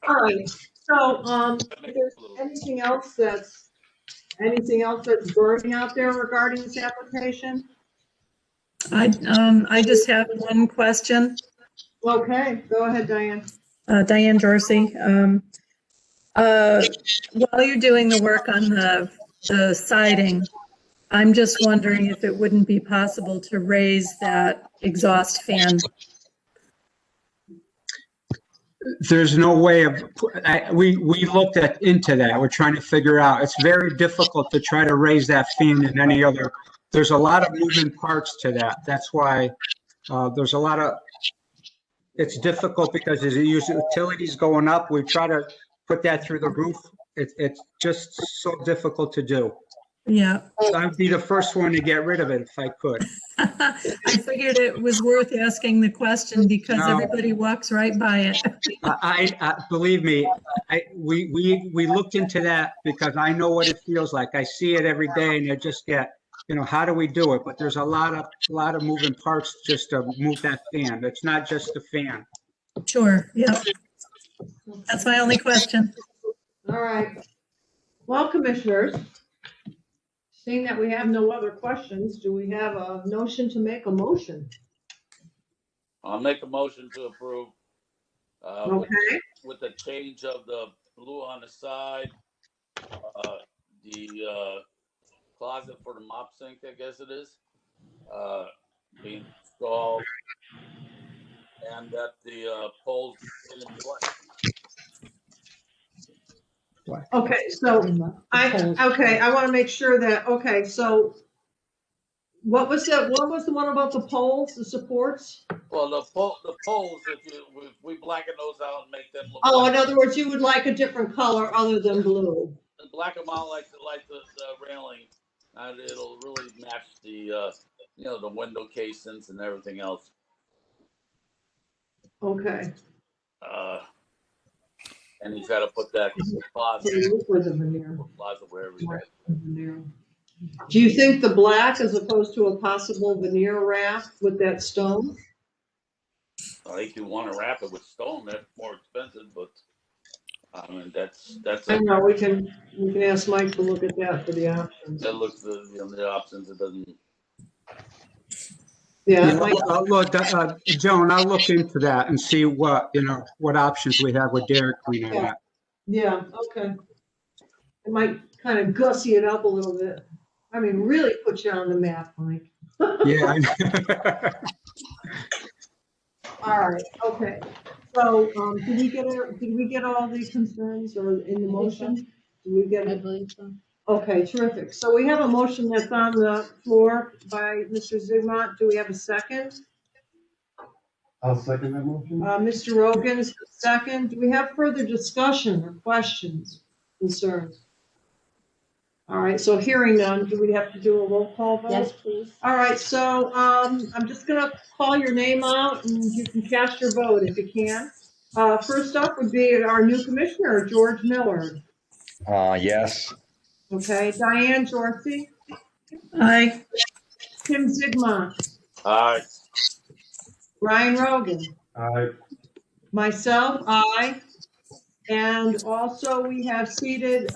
All right, so if there's anything else that's burning out there regarding this application? I just have one question. Okay, go ahead, Diane. Diane Dorsey. While you're doing the work on the siding, I'm just wondering if it wouldn't be possible to raise that exhaust fan. There's no way of, we looked into that. We're trying to figure out. It's very difficult to try to raise that fan in any other. There's a lot of moving parts to that. That's why there's a lot of, it's difficult because as you use utilities going up, we try to put that through the roof. It's just so difficult to do. Yeah. I'd be the first one to get rid of it if I could. I figured it was worth asking the question because everybody walks right by it. I believe me, we looked into that because I know what it feels like. I see it every day and I just get, you know, how do we do it? But there's a lot of moving parts just to move that fan. It's not just the fan. Sure. Yeah. That's my only question. All right. Well, commissioners, seeing that we have no other questions, do we have a notion to make a motion? I'll make a motion to approve. Okay, With the change of the blue on the side, the closet for the mop sink, I guess it is, being installed, and that the poles in place. okay, so I want to make sure that, okay, so what was the one about the poles, the supports? Well, the poles, if we blacken those out and make them look. Oh, like, in other words, you would like a different color other than blue. black them out like the railing, and it'll really match the the window casings and everything else. Okay. And he's got to put that closet With the veneer. wherever he has. Veneer. Do you think the black as opposed to a possible veneer wrap with that stone? I think you want to wrap it with stone. That's more expensive, but I mean that's. I know we can ask Mike to look at that for the options. That looks the options. It doesn't. Yeah, Yeah, Mike, Joan, I'll look into that and see what options we have with Dairy Queen on that. yeah, okay. It might kind of gussy it up a little bit. I mean, really put you on the map, Mike. Yeah. All right, okay. So, did we get all the concerns or in the motion? Did we get I it? believe so. Okay, terrific. So we have a motion that's on the floor by Mr. Zigmont. Do we have a second? I'll second that motion. Mr. Rogan is second. Do we have further discussion or questions, concerns? All right, so hearing none, do we have to do a roll call vote? Yes, please. All right, so I'm just gonna call your name out and you can cast your vote if you can. First up would be our new commissioner, George Miller. Yes. Okay, Diane Jorcy, Aye. Tim Zigmont, All right. Ryan Rogan, Myself, I, and also we have seated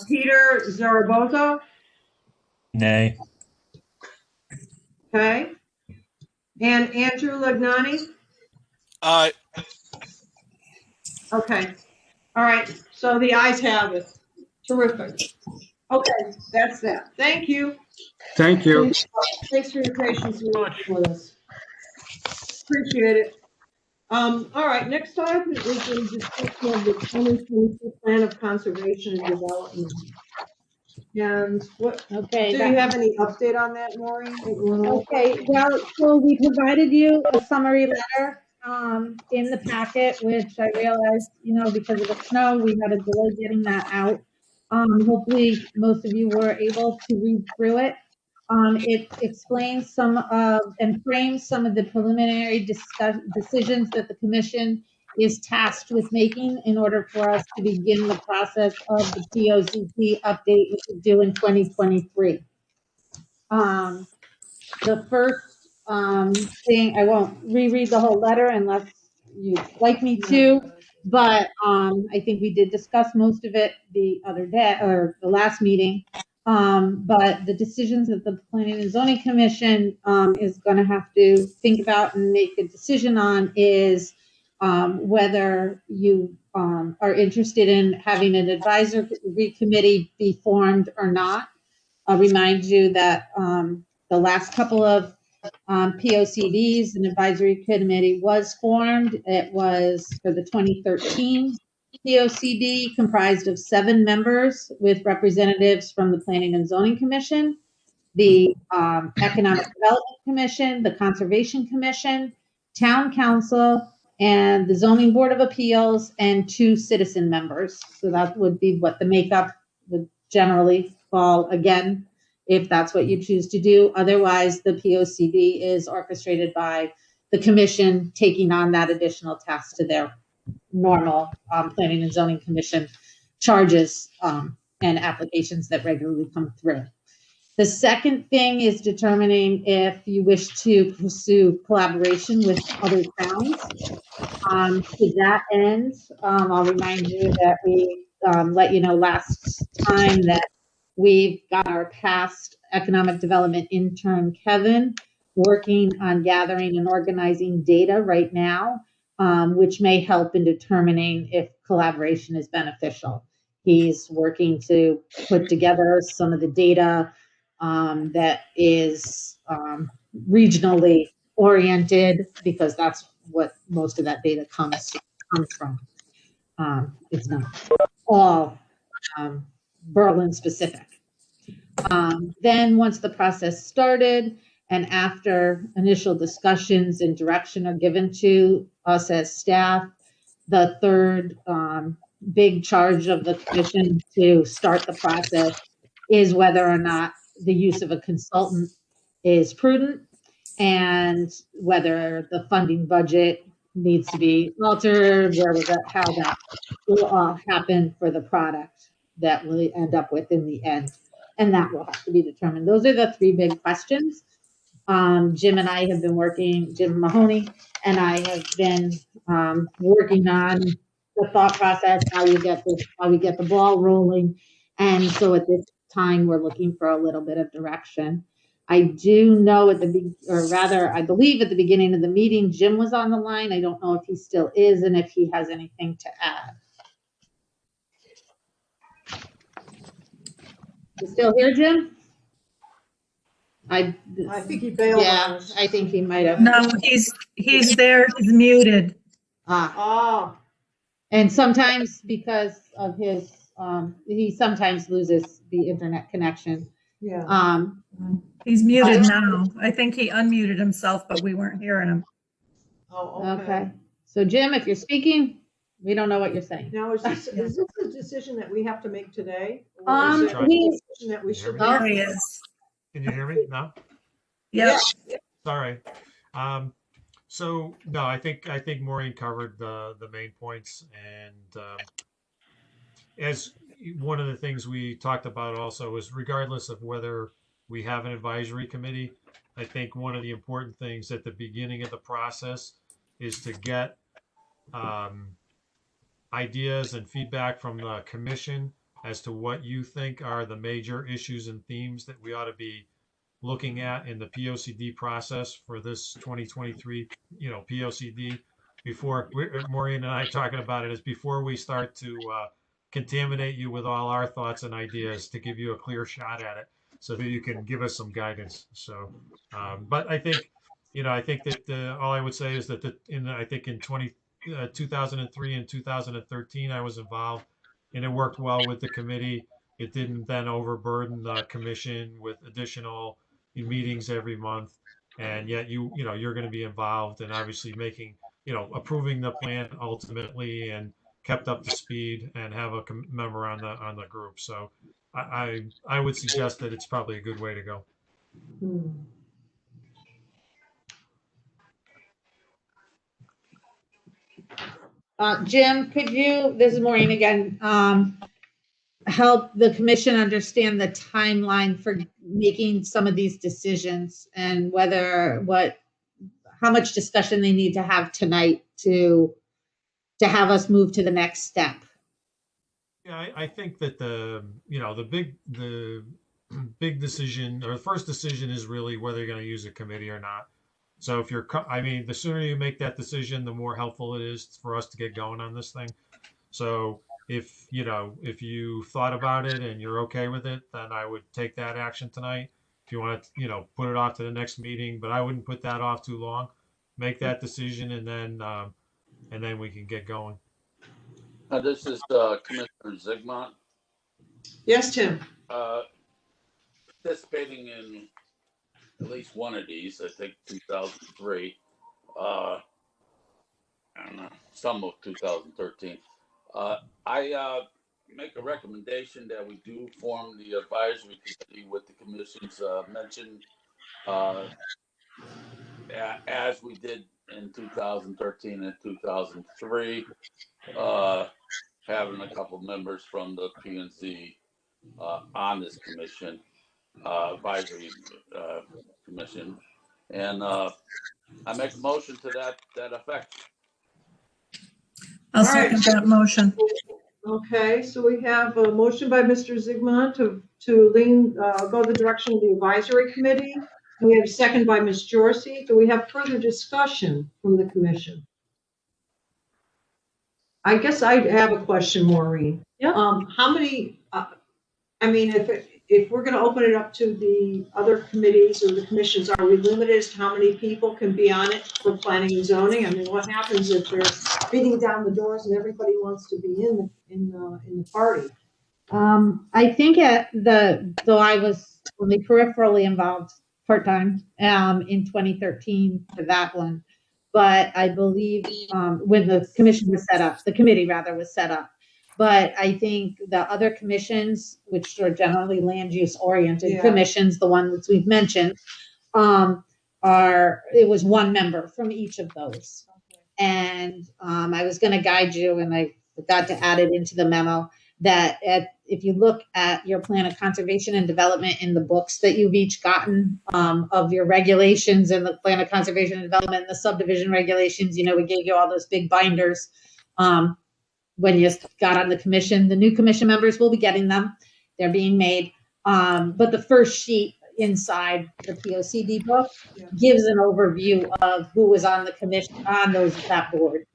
Peter Zaragoza, Nay. okay? And Andrew Legnani, Aye. okay. All right, so the ayes have it. Terrific. Okay, that's that. Thank you. Thank you. Thanks for your patience with us. Appreciate it. All right, next item is the discussion of the 2022 Plan of Conservation and Development. And what, do Okay. you have any update on that, Maureen? Okay, well, so we provided you a summary letter in the packet, which I realized, because of the snow, we had a delay getting that out. Hopefully, most of you were able to read through it. It explains some of and frames some of the preliminary decisions that the commission is tasked with making in order for us to begin the process of the POCT update, which is due in 2023. The first thing, I won't reread the whole letter unless you'd like me to, but I think we did discuss most of it the other day or the last meeting. But the decisions that the Planning and Zoning Commission is going to have to think about and make a decision on is whether you are interested in having an advisory committee be formed or not. I'll remind you that the last couple of POCDs, an advisory committee was formed. It was for the 2013 POCD, comprised of 7 members with representatives from the Planning and Zoning Commission, the Economic Development Commission, the Conservation Commission, Town Council, and the Zoning Board of Appeals, and 2 citizen members. So that would be what the makeup would generally fall, again, if that's what you choose to do. Otherwise, the POCD is orchestrated by the commission taking on that additional task to their normal Planning and Zoning Commission charges and applications that regularly come through. The second thing is determining if you wish to pursue collaboration with other towns. To that end, I'll remind you that we let you know last time that we've got our past economic development intern, Kevin, working on gathering and organizing data right now, which may help in determining if collaboration is beneficial. He's working to put together some of the data that is regionally oriented, because that's what most of that data comes from. It's not all Berlin specific. Then once the process started and after initial discussions and direction are given to us as staff, the third big charge of the commission to start the process is whether or not the use of a consultant is prudent and whether the funding budget needs to be altered, how that will all happen for the product that we'll end up with in the end. And that will have to be determined. Those are the three big questions. Jim and I have been working, Jim Mahoney and I have been working on the thought process, how we get the ball rolling. And so at this time, we're looking for a little bit of direction. I do know I believe at the beginning of the meeting, Jim was on the line. I don't know if he still is and if he has anything to add. You still here, Jim? I think he bailed on us. I think he might have. No, he's there, he's muted. And sometimes because of his, he sometimes loses the internet connection. Yeah. He's muted now. I think he unmuted himself, but we weren't hearing him. Oh, Okay. So Jim, if you're speaking, we don't know what you're saying. Now, is this a decision that we have to make today? Or Um, is it a we- decision that we should There make? he is. Can you hear me now? Yep. Sorry. So no, I think Maureen covered the main points, and as one of the things we talked about also is, regardless of whether we have an advisory committee, I think one of the important things at the beginning of the process is to get ideas and feedback from the commission as to what you think are the major issues and themes that we ought to be looking at in the POCD process for this 2023, POCD. Before Maureen and I talking about it, is before we start to contaminate you with all our thoughts and ideas, to give you a clear shot at it, so that you can give us some guidance. So, but I think, I think that all I would say is that in 2003 and 2013, I was involved, and it worked well with the committee. It didn't then overburden the commission with additional meetings every month, and yet you're going to be involved and obviously making, approving the plan ultimately, and kept up to speed, and have a member on the group. So I would suggest that it's probably a good way to go. Jim, could you, this is Maureen again, help the commission understand the timeline for making some of these decisions, and how much discussion they need to have tonight to have us move to the next step? Yeah, I think that the big decision, or the first decision, is really whether you're going to use a committee or not. So if the sooner you make that decision, the more helpful it is for us to get going on this thing. So if you thought about it and you're okay with it, then I would take that action tonight. If you want to, put it off to the next meeting, but I wouldn't put that off too long. Make that decision, and then we can get going. This is Commissioner Zigmont. Yes, Tim. Participating in at least one of these, I think 2003, I don't know, some of 2013. I make a recommendation that we do form the advisory committee with the commissions mentioned, as we did in 2013 and 2003, having a couple members from the P&Z on this commission, advisory commission, and I make a motion to that effect. I'll second that motion. Okay, so we have a motion by Mr. Zigmund to go the direction of the advisory committee. We have a second by Ms. Jorsey. Do we have further discussion from the commission? I guess I have a question, Maureen. Yeah. How many, I mean, if we're gonna open it up to the other committees or the commissions, are we limited as to how many people can be on it for planning and zoning? I mean, what happens if they're beating down the doors and everybody wants to be in the party? I think though I was only peripherally involved part-time, in 2013 for that one. But I believe, when the commission was set up, the committee rather was set up. But I think the other commissions, which are generally land use oriented Yeah. commissions, the ones we've mentioned, it was one member from each of those. And I was going to guide you, and I forgot to add it into the memo, that if you look at your plan of conservation and development in the books that you've each gotten, of your regulations and the plan of conservation and development and the subdivision regulations, we gave you all those big binders when you got on the commission. The new commission members will be getting them. They're being made. But the first sheet inside the POCD book gives an overview of who was on the commission, on that board,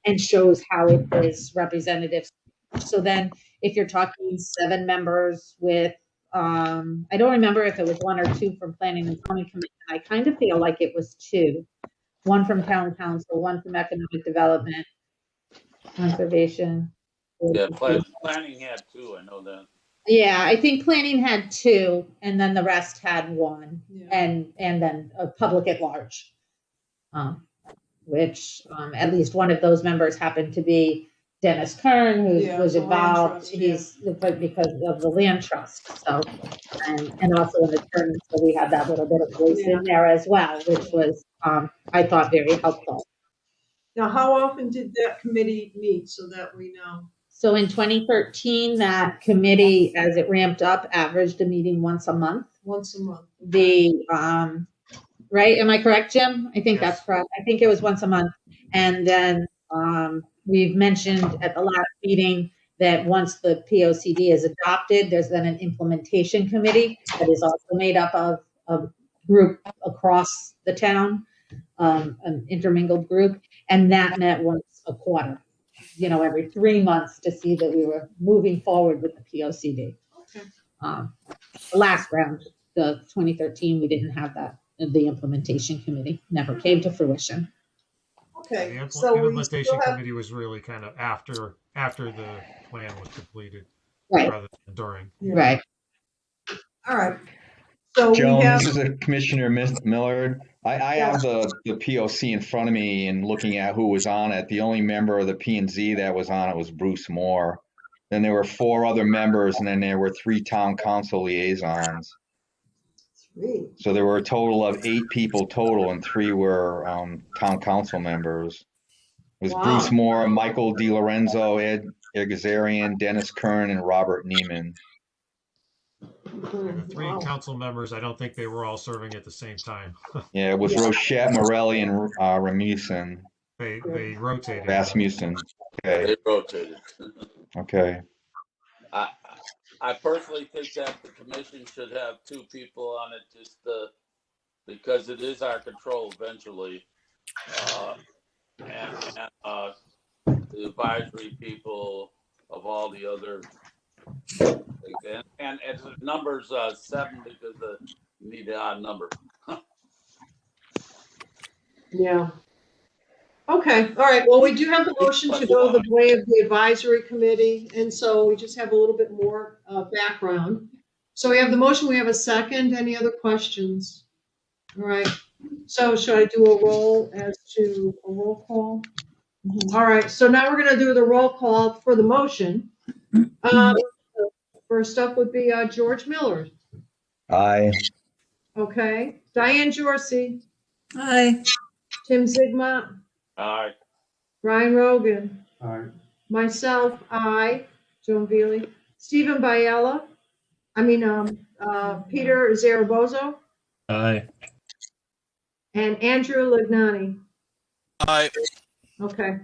and shows how it is representative. So then if you're talking 7 members with, I don't remember if it was 1 or 2 from planning and zoning commission. I kind of feel like it was 2, 1 from town council, 1 from economic development, conservation. Yeah, planning had 2, I know that. Yeah, I think planning had 2, and then the rest had 1, Yeah. and then a public at large, which at least one of those members happened to be Dennis Kern, who Yeah, was the land involved. trust, He's because of the land trust. So, and also an attorney, so we had that little bit of voice in there as well, which was I thought very helpful. Now, how often did that committee meet so that we know? So in 2013, that committee, as it ramped up, averaged a meeting once a month. Once a month. Right? Am I correct, Jim? I think Yes. that's correct. I think it was once a month. And then we've mentioned at the last meeting that once the POCD is adopted, there's then an implementation committee that is also made up of a group across the town, an intermingled group, and that met once a quarter, every 3 months to see that we were moving forward with the POCD. Okay. The last round, the 2013, we didn't have that. The implementation committee never came to fruition. Okay, The so we implementation still have, committee was really kind of after the plan was completed, Right, rather than during. yeah. right. All right. So we Joan, have, this is a Commissioner Millard. I have the POC in front of me and looking at who was on it. The only member of the P&Z that was on it was Bruce Moore. Then there were 4 other members, and then there were 3 town council liaisons. 3. So there were a total of 8 people total, and 3 were town council members. It was Wow. Bruce Moore, Michael DiLorenzo, Ed Gazarian, Dennis Kern, and Robert Neiman. And the 3 Wow. council members, I don't think they were all serving at the same time. Yeah, it was Yeah. Rochette, Morelli, and Rasmussen. They rotated. Rasmussen. Okay, They rotated. okay. I personally think that the commission should have 2 people on it, just because it is our control eventually. And the advisory people of all the other things. And it's numbers 7 because you need the odd number. Yeah. Okay, all right. Well, we do have the motion to go the way of the advisory committee, and so we just have a little bit more background. So we have the motion, we have a second. Any other questions? All right. So should I do a roll call? All right, so now we're gonna do the roll call for the motion. First up would be George Miller. Aye. Okay, Diane Jorsey, Aye. Tim Zigma, All right. Brian Rogan, All right. myself, I, Joan Veely, Stephen Biella, Peter Zaragoza, Aye. and Andrew Lignani. Aye. Okay.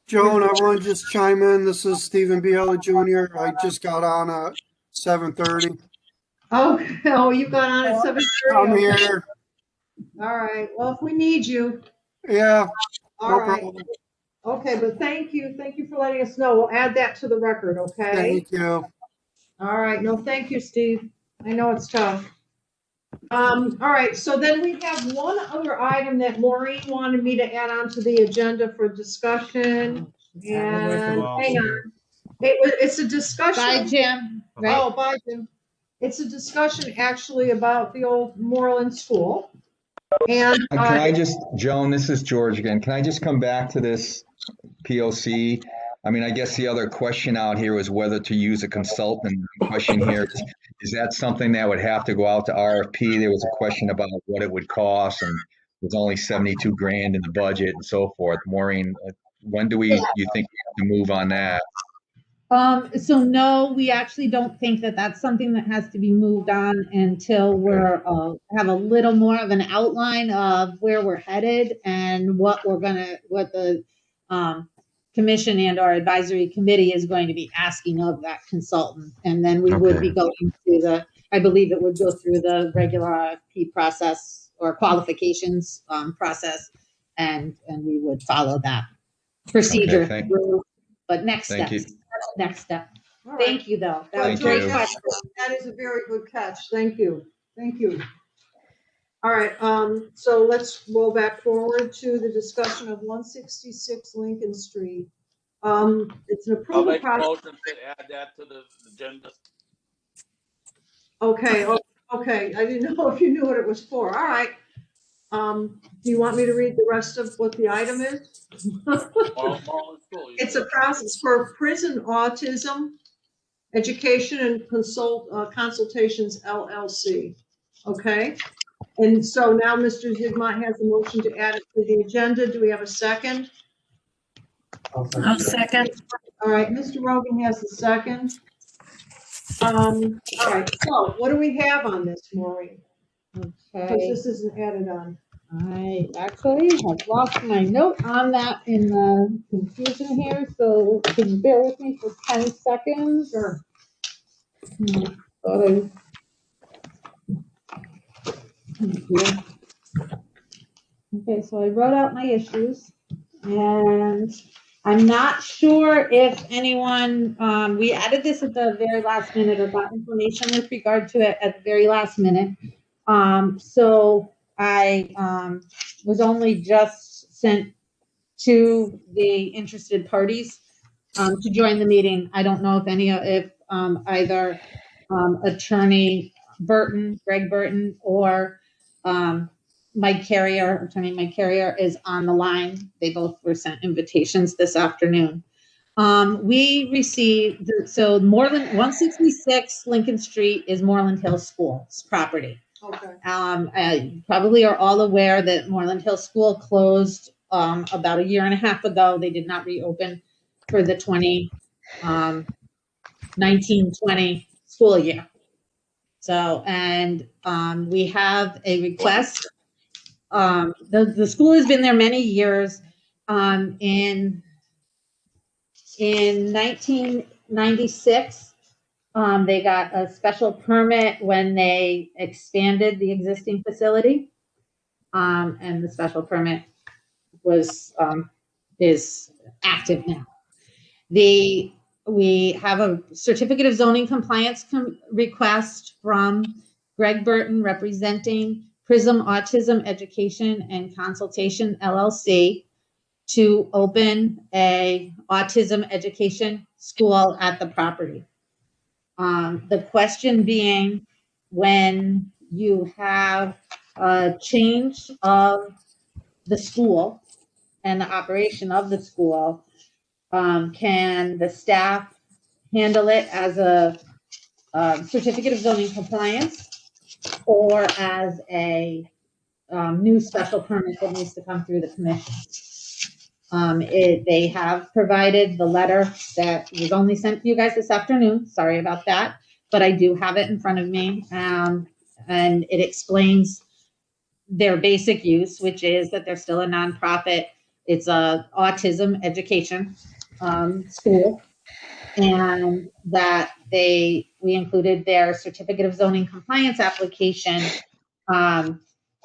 Joan, I want to just chime in. This is Stephen Biella Jr. I just got on at 7:30. Oh, you got on at 7:30? I'm here. All right, well, if we need you. Yeah, All no right. problem. Okay, but thank you for letting us know. We'll add that to the record, okay? Thank you. All right, no, thank you, Steve. I know it's tough. All right, so then we have one other item that Maureen wanted me to add on to the agenda for discussion. And hang on. It's a discussion. Bye, Jim. Right? Oh, bye, Jim. It's a discussion actually about the old Moreland School. And Can I just, Joan, this is George again. Can I just come back to this POC? I mean, I guess the other question out here was whether to use a consultant. The question here is that something that would have to go out to RFP? There was a question about what it would cost, and there's only 72 grand in the budget and so forth. Maureen, when do you think we have to move on that? So no, we actually don't think that that's something that has to be moved on until we're have a little more of an outline of where we're headed and what the commission and our advisory committee is going to be asking of that consultant. And then we would be going through I believe it would go through the regular RFP process or qualifications process, and we would follow that procedure. Okay, But next Thank steps. you. Next step. All right. Thank you, though. That was Thank a great you. question. that is a very good catch. Thank you. Thank you. All right, so let's roll back forward to the discussion of 166 Lincoln Street. It's an I'll approval make a process. motion to add that to the agenda. Okay, okay. I didn't know if you knew what it was for. All right. Do you want me to read the rest of what the item is? Moreland School. It's a process for prison autism education and consultations LLC. Okay. And so now Mr. Zigmont has a motion to add it to the agenda. Do we have a second? I'll second. All right, Mr. Rogan has a second. All right, so what do we have on this, Maureen? Because Okay. this isn't added on. I actually have lost my note on that in the confusion here, so can you bear with me for 10 seconds? Sure. Thought I- Yeah. Okay, so I wrote out my issues, and I'm not sure if anyone, we added this at the very last minute or got information with regard to it at the very last minute. So I was only just sent to the interested parties to join the meeting. I don't know if either Attorney Burton, Greg Burton, or Mike Carrier, Attorney Mike Carrier, is on the line. They both were sent invitations this afternoon. We received, so Moreland 166 Lincoln Street is Moreland Hill School's property. Okay. You probably are all aware that Moreland Hill School closed about a year and a half ago. They did not reopen for the 19-20 school year. So, and we have a request. The school has been there many years. In 1996, they got a special permit when they expanded the existing facility. And the special permit is active now. We have a certificate of zoning compliance request from Greg Burton representing Prism Autism Education and Consultation LLC to open a autism education school at the property. The question being, when you have a change of the school and the operation of the school, can the staff handle it as a certificate of zoning compliance or as a new special permit that needs to come through the commission? They have provided the letter that was only sent to you guys this afternoon. Sorry about that, but I do have it in front of me. And it explains their basic use, which is that they're still a nonprofit. it's a autism education school, and that we included their certificate of zoning compliance application,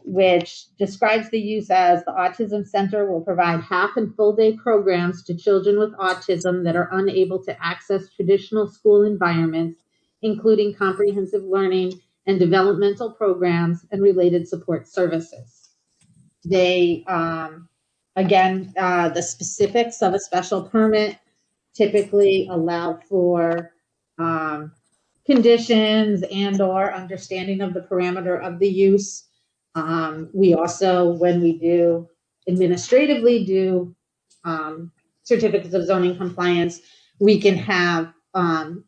which describes the use as the Autism Center will provide half and full day programs to children with autism that are unable to access traditional school environments, including comprehensive learning and developmental programs and related support services. They, again, the specifics of a special permit typically allow for conditions and/or understanding of the parameter of the use. We also, when we do administratively do certificates of zoning compliance, we can have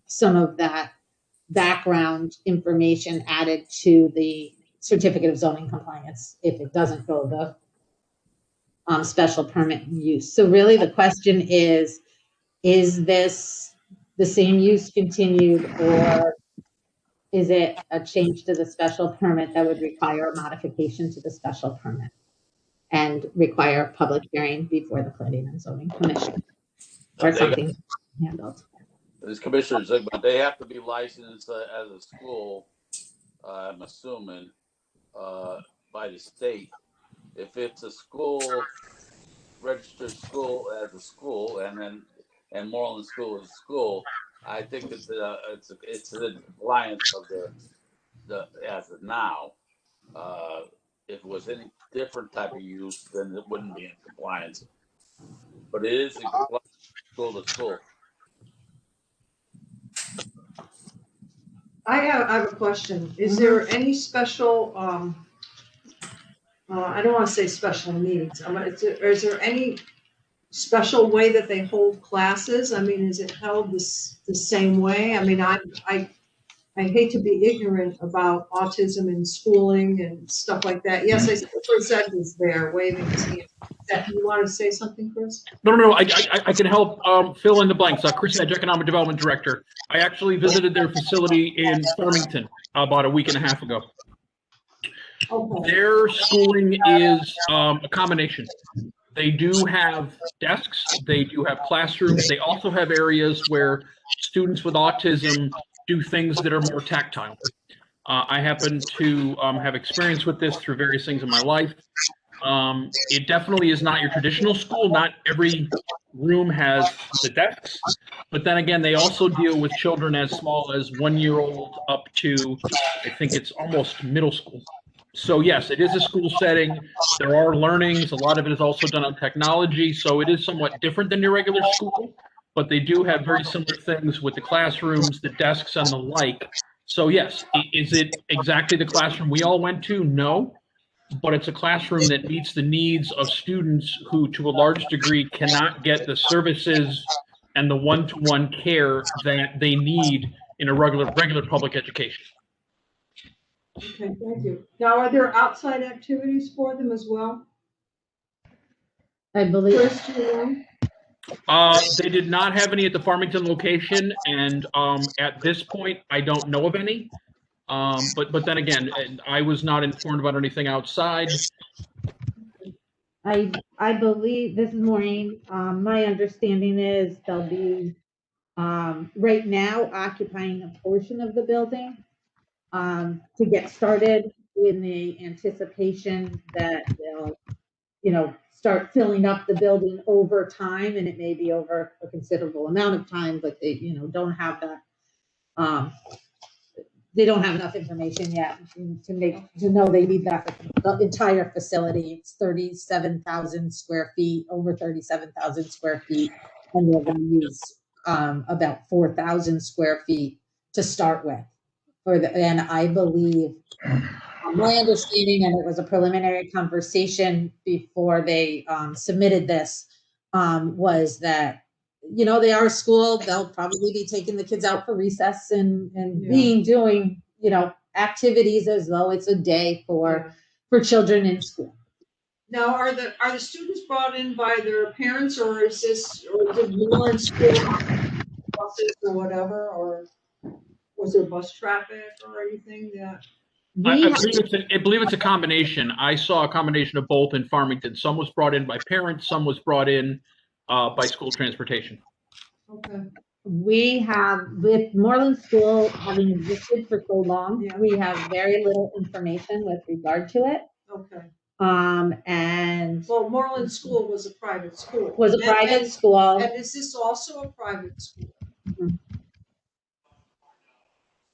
some of that background information added to the certificate of zoning compliance if it doesn't go the special permit use. So really the question is this the same use continued, or is it a change to the special permit that would require a modification to the special permit and require a public hearing before the Planning and Zoning Commission, or something handled? As Commissioner Zigman, they have to be licensed as a school, I'm assuming, by the state. If it's a school, registered school as a school, and Moreland School is a school, I think it's in compliance of the as of now. If it was any different type of use, then it wouldn't be in compliance. But it is in compliance school to school. I have a question. Is there any special, I don't want to say special needs, is there any special way that they hold classes? I mean, is it held the same way? I mean, I hate to be ignorant about autism and schooling and stuff like that. Yes, I see Chris Edmonds there waving his hand. You want to say something, Chris? No. I can help fill in the blanks. Chris Edge, Economic Development Director. I actually visited their facility in Farmington about a week and a half ago. Okay. Their schooling is a combination. They do have desks. They do have classrooms. They also have areas where students with autism do things that are more tactile. I happen to have experience with this through various things in my life. It definitely is not your traditional school. Not every room has the desks, but then again, they also deal with children as small as 1 year old up to, I think it's almost middle school. So yes, it is a school setting. There are learnings. A lot of it is also done on technology. So it is somewhat different than your regular school, but they do have very similar things with the classrooms, the desks, and the like. So yes, is it exactly the classroom we all went to? No, but it's a classroom that meets the needs of students who, to a large degree, cannot get the services and the one-to-one care that they need in a regular public education. Okay, thank you. Now, are there outside activities for them as well? I believe. Chris, do you know? They did not have any at the Farmington location, and at this point, I don't know of any. But then again, I was not informed about anything outside. I believe, this is Maureen, my understanding is they'll be right now occupying a portion of the building to get started, in the anticipation that they'll, start filling up the building over time, and it may be over a considerable amount of time, but they, don't have that. They don't have enough information yet to know they need that for the entire facility. It's 37,000 square feet, over 37,000 square feet, and they're going to use about 4,000 square feet to start with. And I believe, my understanding, and it was a preliminary conversation before they submitted this, was that, they are a school. They'll probably be taking the kids out for recess and doing, activities as though it's a day for children in school. Now, are the students brought in by their parents, or is Moreland School buses or whatever, or was there bus traffic or anything that? I We, believe it's a combination. I saw a combination of both in Farmington. Some was brought in by parents, some was brought in by school transportation. Okay. we have, with Moreland School having existed for so long, Yeah. we have very little information with regard to it. Okay. And Well, Moreland School was a private school. was a private school. And is this also a private school? Mhm.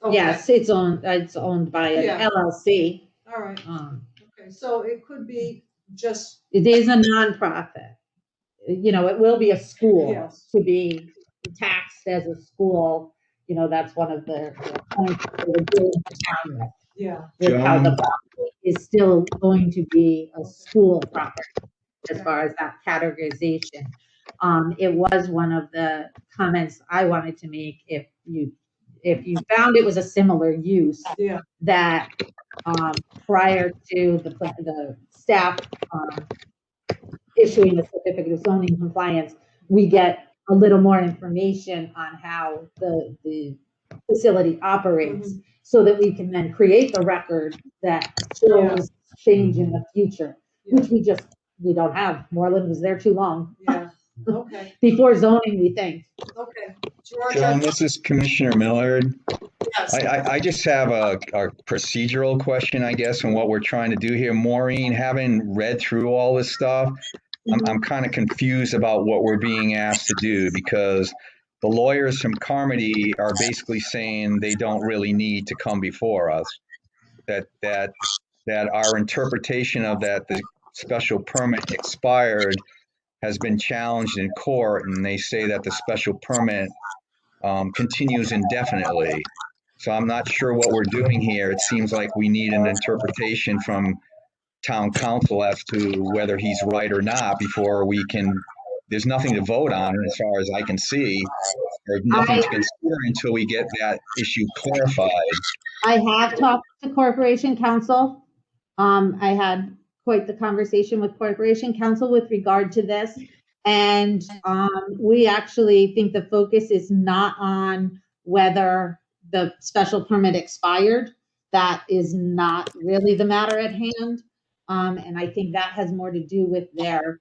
Okay. Yes, it's owned by an Yeah. LLC. All right. Um, Okay, so it could be just, It is a nonprofit. You know, it will be a school Yes. to be taxed as a school. You know, that's one of the points that we're doing to town with. yeah. With how the John? property is still going to be a school property as far as that categorization. It was one of the comments I wanted to make, if you found it was a similar use, Yeah. that prior to the staff issuing the certificate of zoning compliance, we get a little more information on how the facility operates, so that we can then create the record that shows change in the future, which we don't have. Moreland was there too long. Yeah. Okay. Before zoning, we think. Okay. John, Georgia? this is Commissioner Millard. Yes. I just have a procedural question, I guess, on what we're trying to do here. Maureen, having read through all this stuff, I'm kind of confused about what we're being asked to do, because the lawyers from Carmody are basically saying they don't really need to come before us. That our interpretation of that the special permit expired has been challenged in court, and they say that the special permit continues indefinitely. So I'm not sure what we're doing here. It seems like we need an interpretation from town council as to whether he's right or not before we can, there's nothing to vote on as far as I can see, or nothing to consider until we get that issue clarified. I have talked to Corporation Counsel. I had quite the conversation with Corporation Counsel with regard to this. And we actually think the focus is not on whether the special permit expired. That is not really the matter at hand. And I think that has more to do with their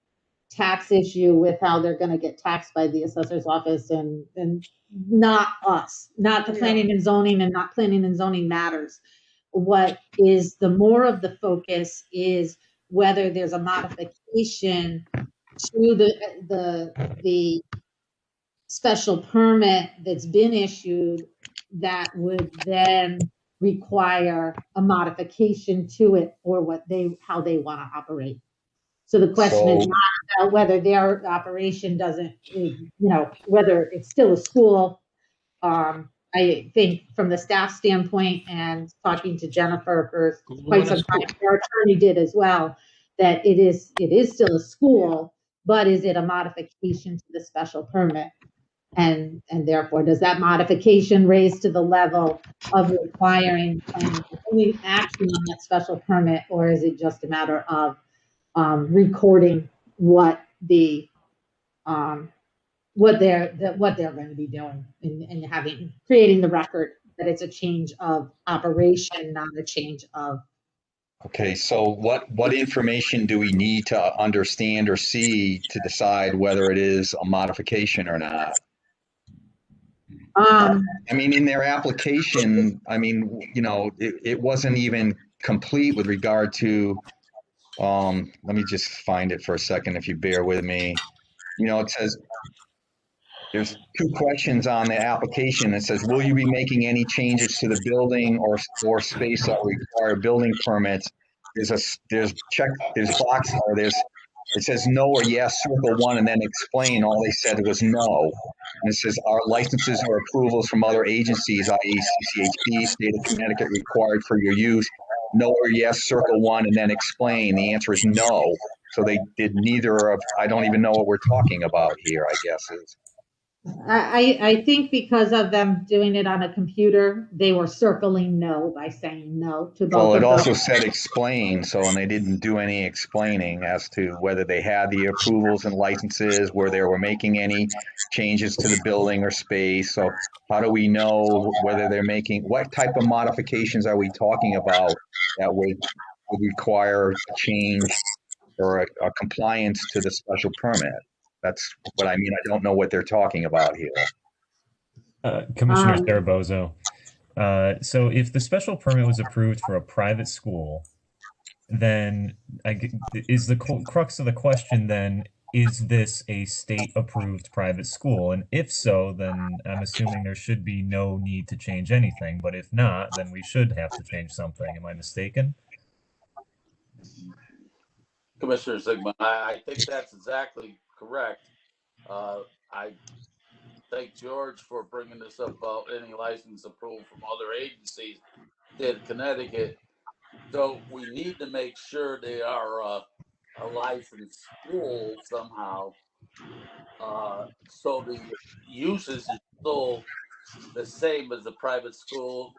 tax issue, with how they're going to get taxed by the assessor's office, and not us, not the planning and zoning, and not planning and zoning matters. What is the more of the focus is whether there's a modification to the special permit that's been issued that would then require a modification to it, or how they want to operate. So the question is not about whether their operation doesn't, whether it's still a school. I think from the staff standpoint, and talking to Jennifer for quite some time, our attorney did as well, that it is still a school, but is it a modification to the special permit? And therefore, does that modification raise to the level of requiring any action on that special permit, or is it just a matter of recording what they're going to be doing, and creating the record that it's a change of operation, not a change of. Okay, so what information do we need to understand or see to decide whether it is a modification or not? I mean, in their application, I mean, it wasn't even complete with regard to, let me just find it for a second, if you bear with me. It says, there's two questions on the application. It says, will you be making any changes to the building or space that require building permits? There's box, or it says no or yes, circle one, and then explain. All they said was no. And it says, are licenses or approvals from other agencies, i.e. CCHP, State of Connecticut, required for your use? No or yes, circle one, and then explain. The answer is no. So they did neither of, I don't even know what we're talking about here, I guess is. I think because of them doing it on a computer, they were circling no by saying no to both Well, it of also those. said explain, so, and they didn't do any explaining as to whether they had the approvals and licenses, where they were making any changes to the building or space. So how do we know whether they're making, what type of modifications are we talking about that would require a change or a compliance to the special permit? That's what I mean. I don't know what they're talking about here. Commissioner Um, Zarabozo. So if the special permit was approved for a private school, then is the crux of the question then, is this a state-approved private school? And if so, then I'm assuming there should be no need to change anything. But if not, then we should have to change something. Am I mistaken? Commissioner Sigmund, I think that's exactly correct. I thank George for bringing this up about any license approval from other agencies, state of Connecticut. So we need to make sure they are a licensed school somehow. So the usage is still the same as a private school,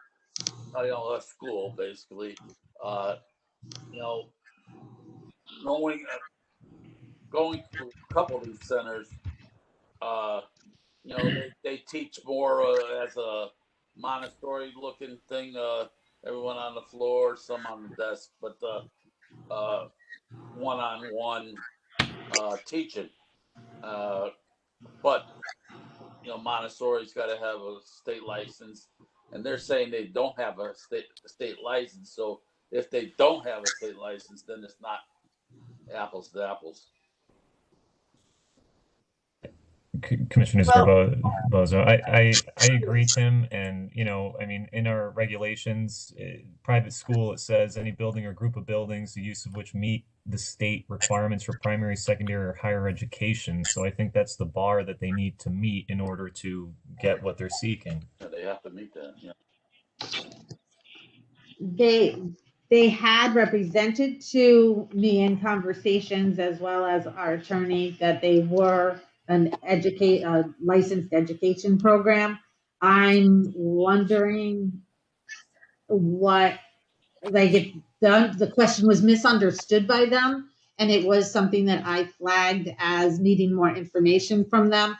a school basically. You know, going to a couple of these centers, they teach more as a Montessori looking thing. Everyone on the floor, some on the desk, but one-on-one teaching. But Montessori's got to have a state license, and they're saying they don't have a state license. So if they don't have a state license, then it's not apples to apples. Commissioner Zarabozo, I agree, Tim. And, I mean, in our regulations, private school, it says any building or group of buildings, the use of which meet the state requirements for primary, secondary, or higher education. So I think that's the bar that they need to meet in order to get what they're seeking. Yeah, they have to meet that. they had represented to me in conversations, as well as our attorney, that they were a licensed education program. I'm wondering if the question was misunderstood by them, and it was something that I flagged as needing more information from them.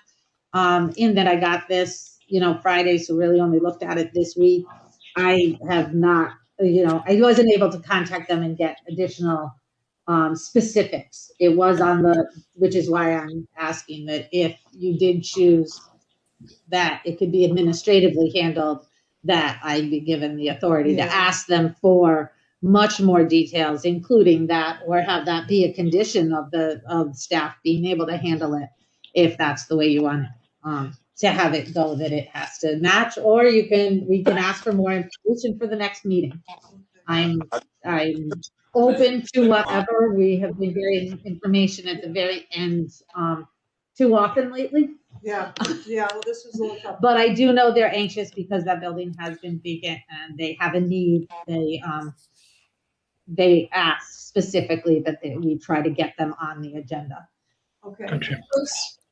In that I got this, Friday, so really only looked at it this week. I have not, I wasn't able to contact them and get additional specifics. It was which is why I'm asking that if you did choose that it could be administratively handled, that I'd be given the authority to ask them for much more details, including that, or have that be a condition of staff being able to handle it, if that's the way you want to have it go, that it has to match, or we can ask for more information for the next meeting. I'm open to whatever. We have been getting information at the very end too often lately. Yeah, well, this was a little tough. But I do know they're anxious because that building has been vacant and they have a need. They asked specifically that we try to get them on the agenda. Okay. Gotcha.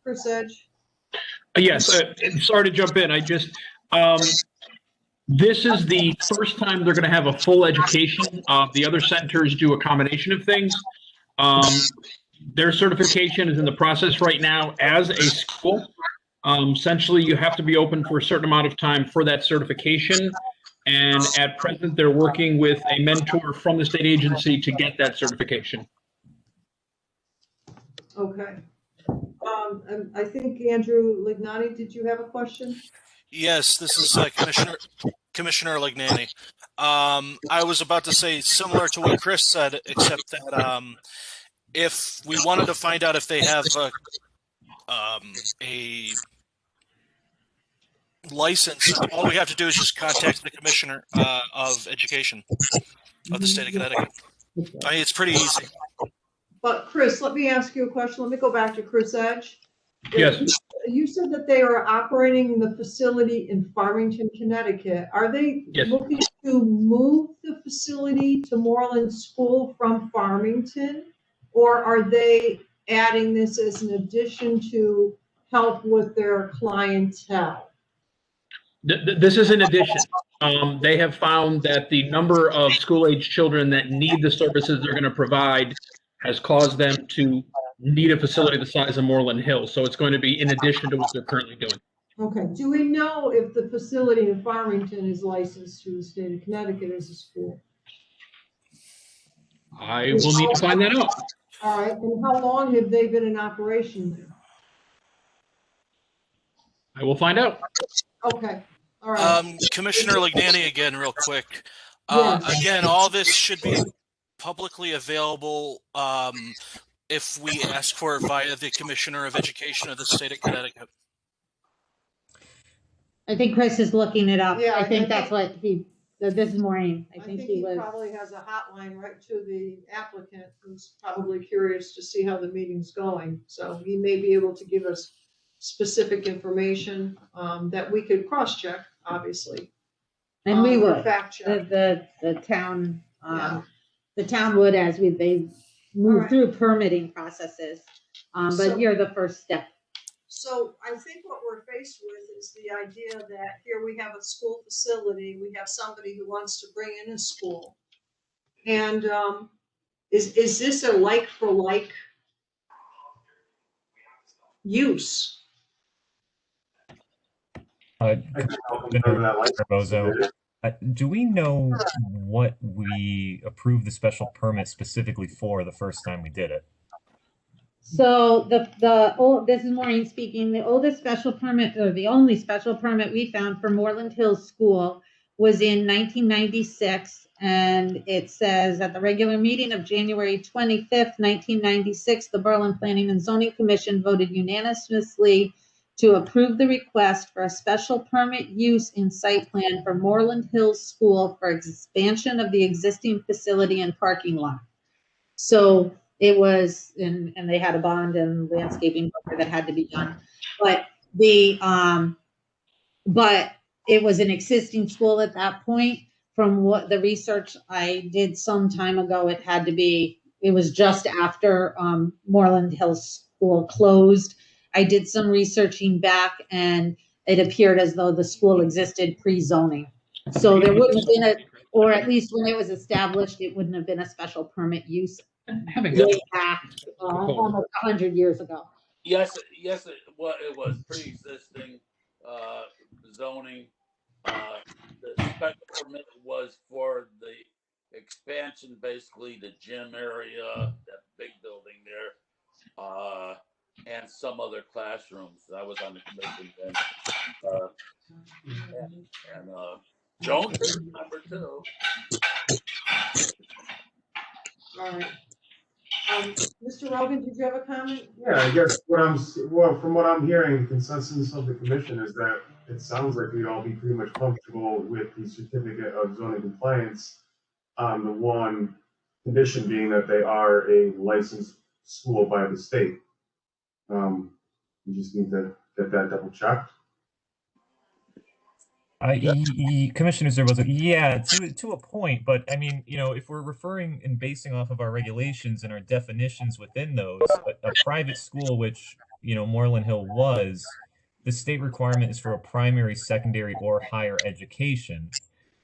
Chris Edge. Yes, sorry to jump in. I just, this is the first time they're going to have a full education. The other centers do a combination of things. Their certification is in the process right now as a school. Essentially, you have to be open for a certain amount of time for that certification. And at present, they're working with a mentor from the state agency to get that certification. Okay. I think Andrew Lignani, did you have a question? Yes, this is Commissioner Lignani. I was about to say similar to what Chris said, except that if we wanted to find out if they have a license, all we have to do is just contact the Commissioner of Education of the state of Connecticut. I mean, it's pretty easy. But Chris, let me ask you a question. Let me go back to Chris Edge. Yes. You said that they are operating the facility in Farmington, Connecticut. Are they looking to move the facility to Moreland School from Farmington? Or are they adding this as an addition to help with their clientele. This is in addition. They have found that the number of school-age children that need the services they're going to provide has caused them to need a facility the size of Moreland Hill. So it's going to be in addition to what they're currently doing. Okay, do we know if the facility in Farmington is licensed through the state of Connecticut as a school? I will need to find that out. All right, and how long have they been in operation there? I will find out. Okay, all right. Commissioner Lignani again, real quick. Yes. Again, all this should be publicly available if we ask for it via the Commissioner of Education of the state of Connecticut. I think Chris is looking it up. Yeah, I I think think- that's what this morning. I think he was. Probably has a hotline right to the applicant who's probably curious to see how the meeting's going. So he may be able to give us specific information that we could cross-check, obviously. And we or would. fact check. The town, Yeah. the town would as they move Alright. through permitting processes. So- But you're the first step. So I think what we're faced with is the idea that here we have a school facility, we have somebody who wants to bring in a school. And is this a like for like use? I can help them know that license. Bozo, do we know what we approved the special permit specifically for the first time we did it? So this is Maureen speaking. The oldest special permit, or the only special permit we found for Moreland Hills School was in 1996. And it says at the regular meeting of January 25th, 1996, the Berlin Planning and Zoning Commission voted unanimously to approve the request for a special permit use in site plan for Moreland Hills School for expansion of the existing facility and parking lot. So it was, and they had a bond and landscaping that had to be done. But but it was an existing school at that point. From what the research I did some time ago, it was just after Moreland Hills School closed. I did some researching back and it appeared as though the school existed pre-zoning. So there wouldn't have been or at least when it was established, it wouldn't have been a special permit use way back almost 100 years ago. Yes, it was pre-existing zoning. The special permit was for the expansion, basically the gym area, that big building there, and some other classrooms. I was on the commission then. And Jones remember too. All right. Mr. Rogan, did you have a comment? Yeah, I guess from what I'm hearing, the consensus of the commission is that it sounds like we'd all be pretty much comfortable with the certificate of zoning compliance. The one condition being that they are a licensed school by the state. We just need to get that double checked. Commissioner Zerbozo, yeah, to a point, but I mean, if we're referring and basing off of our regulations and our definitions within those, a private school, which, Moreland Hill was, the state requirement is for a primary, secondary, or higher education.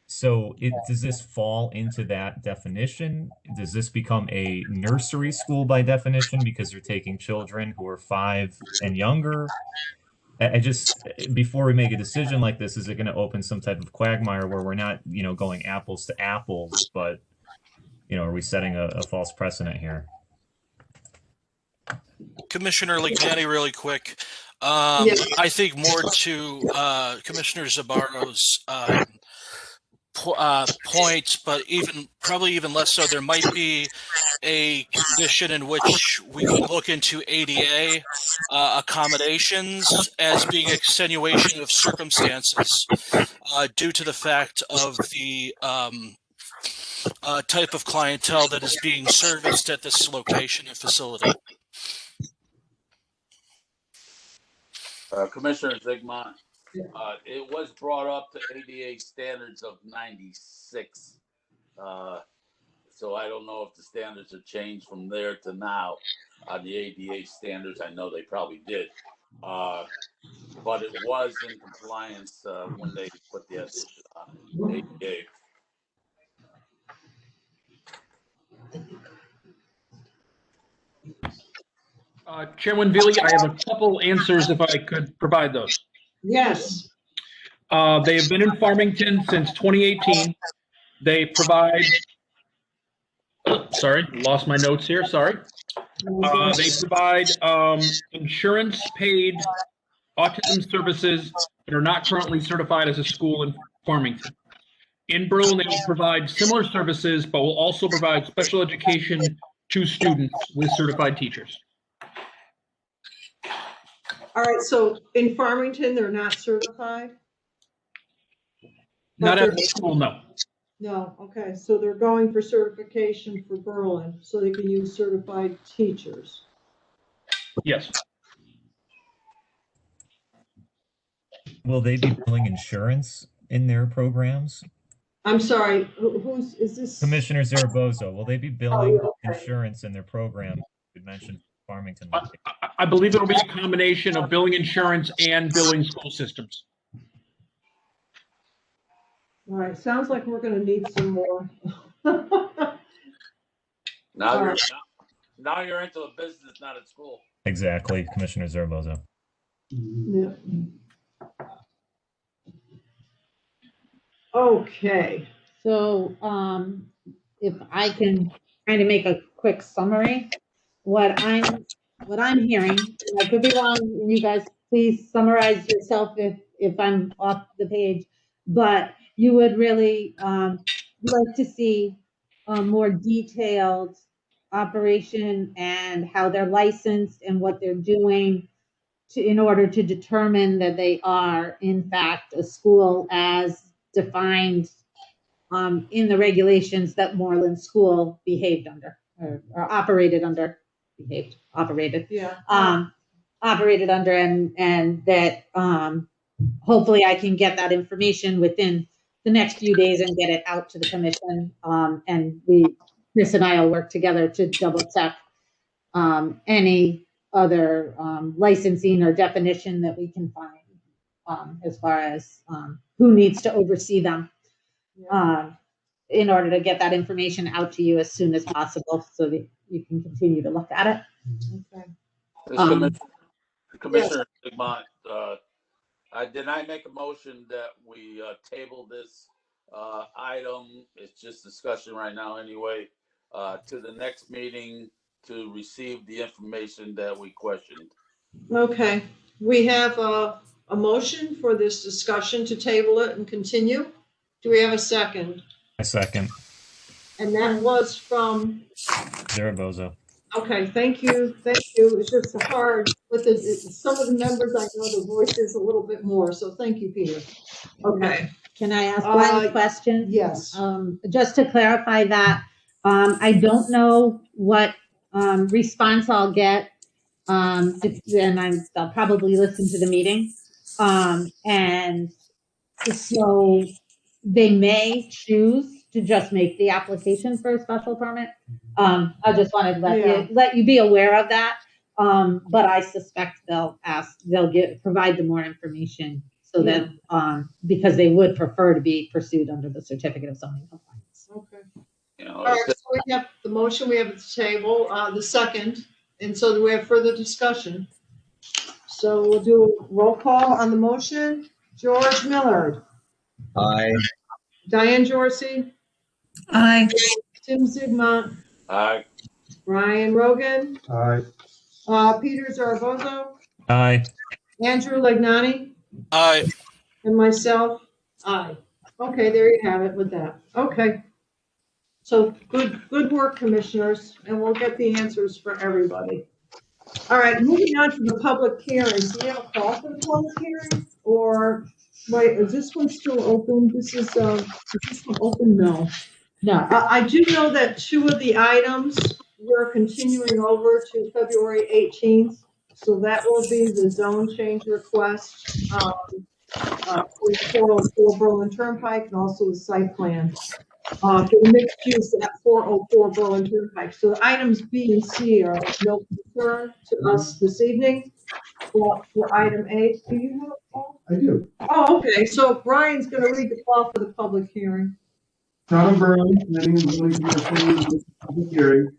So does this fall into that definition? Does this become a nursery school by definition because they're taking children who are 5 and younger? I just, before we make a decision like this, is it going to open some type of quagmire where we're not, going apples to apples, but, are we setting a false precedent here? Commissioner Lignani, really quick. I think more to Commissioner Zabaro's point, but probably even less so, there might be a condition in which we could look into ADA accommodations as being extenuation of circumstances due to the fact of the type of clientele that is being serviced at this location and facility. Commissioner Zigmont, it was brought up to ADA standards of 96. So I don't know if the standards have changed from there to now. The ADA standards, I know they probably did. but it was in compliance when they put the addition on it. ADA. Chairman Veely, I have a couple answers if I could provide those. Yes. They have been in Farmington since 2018. They provide, sorry, lost my notes here, sorry. They provide insurance-paid autism services that are not currently certified as a school in Farmington. In Berlin, they will provide similar services, but will also provide special education to students with certified teachers. All right, so in Farmington, they're not certified? Not at the school, no. No, okay, so they're going for certification for Berlin, so they can use certified teachers. Yes. Will they be billing insurance in their programs? I'm sorry, is this? Commissioner Zaragoza, will they be billing okay. insurance in their program? You mentioned Farmington. I believe it'll be a combination of billing insurance and billing school systems. All right, sounds like we're gonna need some more. Now you're into a business, not at school. Exactly, Commissioner Zaragoza. Yeah. Okay. So, if I can kind of make a quick summary, what I'm hearing, and I could be wrong, you guys please summarize yourself if I'm off the page, but you would really like to see a more detailed operation and how they're licensed and what they're doing in order to determine that they are in fact a school as defined in the regulations that Moreland School behaved under or operated under, operated under, and that hopefully I can get that information within the next few days and get it out to the commission. And Chris and I will work together to double check any other licensing or definition that we can find as far as who needs to oversee them, in order to get that information out to you as soon as possible so that you can continue to look at it. Okay. Commissioner Sigmont, did I make a motion that we table this item? It's just discussion right now anyway, to the next meeting to receive the information that we questioned. Okay, we have a motion for this discussion to table it and continue. Do we have a second? A second. And that was from? Zaragoza. Okay, thank you, thank you. It's just hard with some of the members, I know the voice is a little bit more, so thank you, Peter. Okay. Can I ask one question? Yes. Just to clarify that, I don't know what response I'll get, and I'll probably listen to the meeting. And so they may choose to just make the application for a special permit. I just wanted to let you be aware of that. But I suspect they'll provide them more information so that, because they would prefer to be pursued under the certificate of zoning compliance. Okay. All right, so we have the motion, we have at the table, the second, and so do we have further discussion? So we'll do a roll call on the motion. George Millard. Aye. Diane Jorsey. Aye. Tim Zigmont. Aye. Ryan Rogan. Aye. Peter Zaragoza. Aye. Andrew Legnani. Aye. And myself. Aye. Okay, there you have it with that. Okay. So good work, commissioners, and we'll get the answers for everybody. All right, moving on to the public hearings. Do you have a call for the public hearing? Or wait, is this one still open? Is this one open? No. No. I do know that two of the items we're continuing over to February 18th. So that will be the zone change request for 404 Berlin Turnpike and also the site plan for the mixed use at 404 Berlin Turnpike. So items B and C are of no concern to us this evening. for item A. Do you have it, Paul? I do. Oh, okay, so Brian's gonna read the call for the public hearing. Town of Berlin Planning and Zoning Commission, public hearing.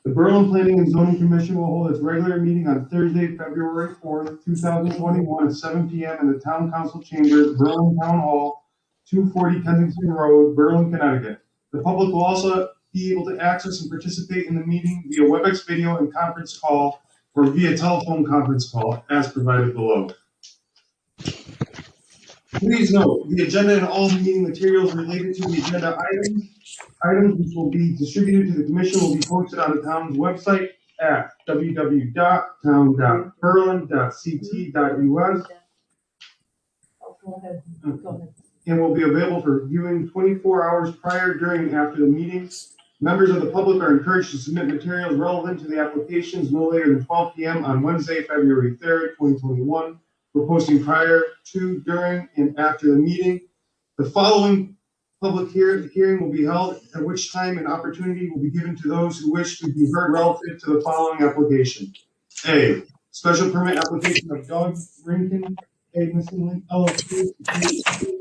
The Berlin Planning and Zoning Commission will hold its regular meeting on Thursday, February 4th, 2021 at 7 p.m. in the Town Council Chambers, Berlin Town Hall, 240 Kensington Road, Berlin, Connecticut. The public will also be able to access and participate in the meeting via WebEx video and conference call or via telephone conference call as provided below. Please note, the agenda and all meeting materials related to the agenda items which will be distributed to the commission will be posted on the town's website at www.town.berlin.ct.us Go ahead. and will be available for viewing 24 hours prior, during, and after the meeting. Members of the public are encouraged to submit materials relevant to the applications no later than 12 p.m. on Wednesday, February 3rd, 2021. For posting prior to, during, and after the meeting. The following public hearing will be held, at which time an opportunity will be given to those who wish to be heard relative to the following application. A, special permit application of Doug Rankin, Missing Link LLC,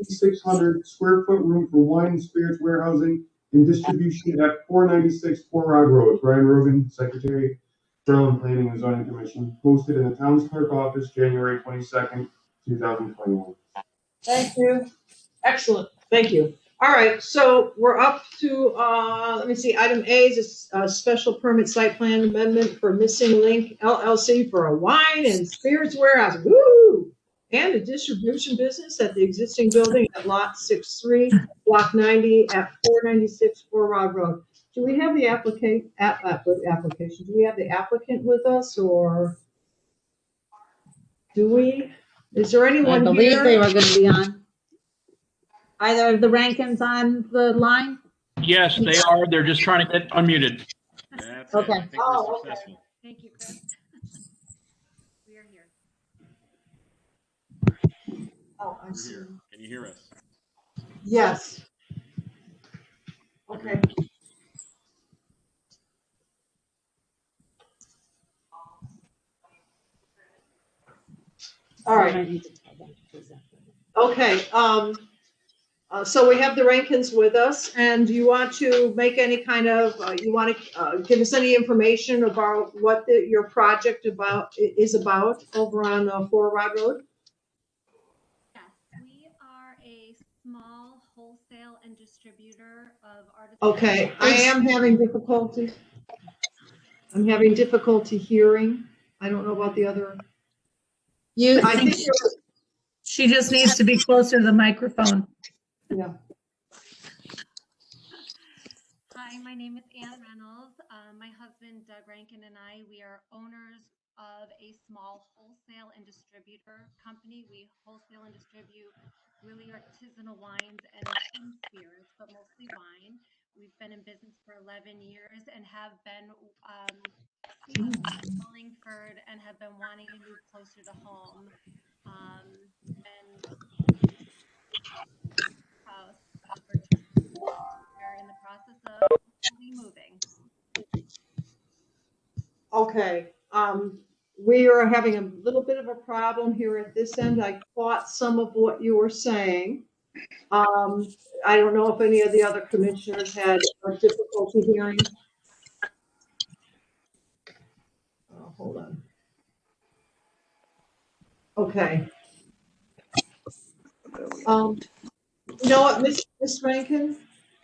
600 square foot room for wine and spirits warehousing and distribution at 496 Fort Rod Road. Brian Rogan, Secretary, Berlin Planning and Zoning Commission, posted in the town's clerk office, January 22nd, 2021. Thank you. Excellent. Thank you. All right, so we're up to, let me see, item A is a special permit site plan amendment for Missing Link LLC for a wine and spirits warehouse. Woo! And a distribution business at the existing building at lot 63, block 90 at 496 Fort Rod Road. Do we have the application? Do we have the applicant with us, or do we? Is there I anyone believe here? they were gonna be on. Either of the Rankins on the line? Yes, they are. They're just trying to get unmuted. That's Okay. it. I think Oh, we're okay. successful. Thank you, Chris. We are here. Oh, I We're see. here. Can you hear us? Yes. Okay. All right. Okay, so we have the Rankins with us, and you want to make any kind of, you want to give us any information about what your project is about over on Fort Rod Road? Yes, we are a small wholesale and distributor of artisan. Okay, I am having difficulty. I'm having difficulty hearing. I don't know about the other. You, I think She just needs to be closer to the microphone. yeah. Hi, my name is Ann Reynolds. My husband Doug Rankin and I, we are owners of a small wholesale and distributor company. We wholesale and distribute really artisanal wines and some spirits, but mostly wine. We've been in business for 11 years and have been Wallingford and have been wanting to move closer to home. And house for 2 years. We're in the process of moving. Okay, we are having a little bit of a problem here at this end. I caught some of what you were saying. I don't know if any of the other commissioners had difficulty hearing. Hold on. Okay. You know what, Ms. Rankin,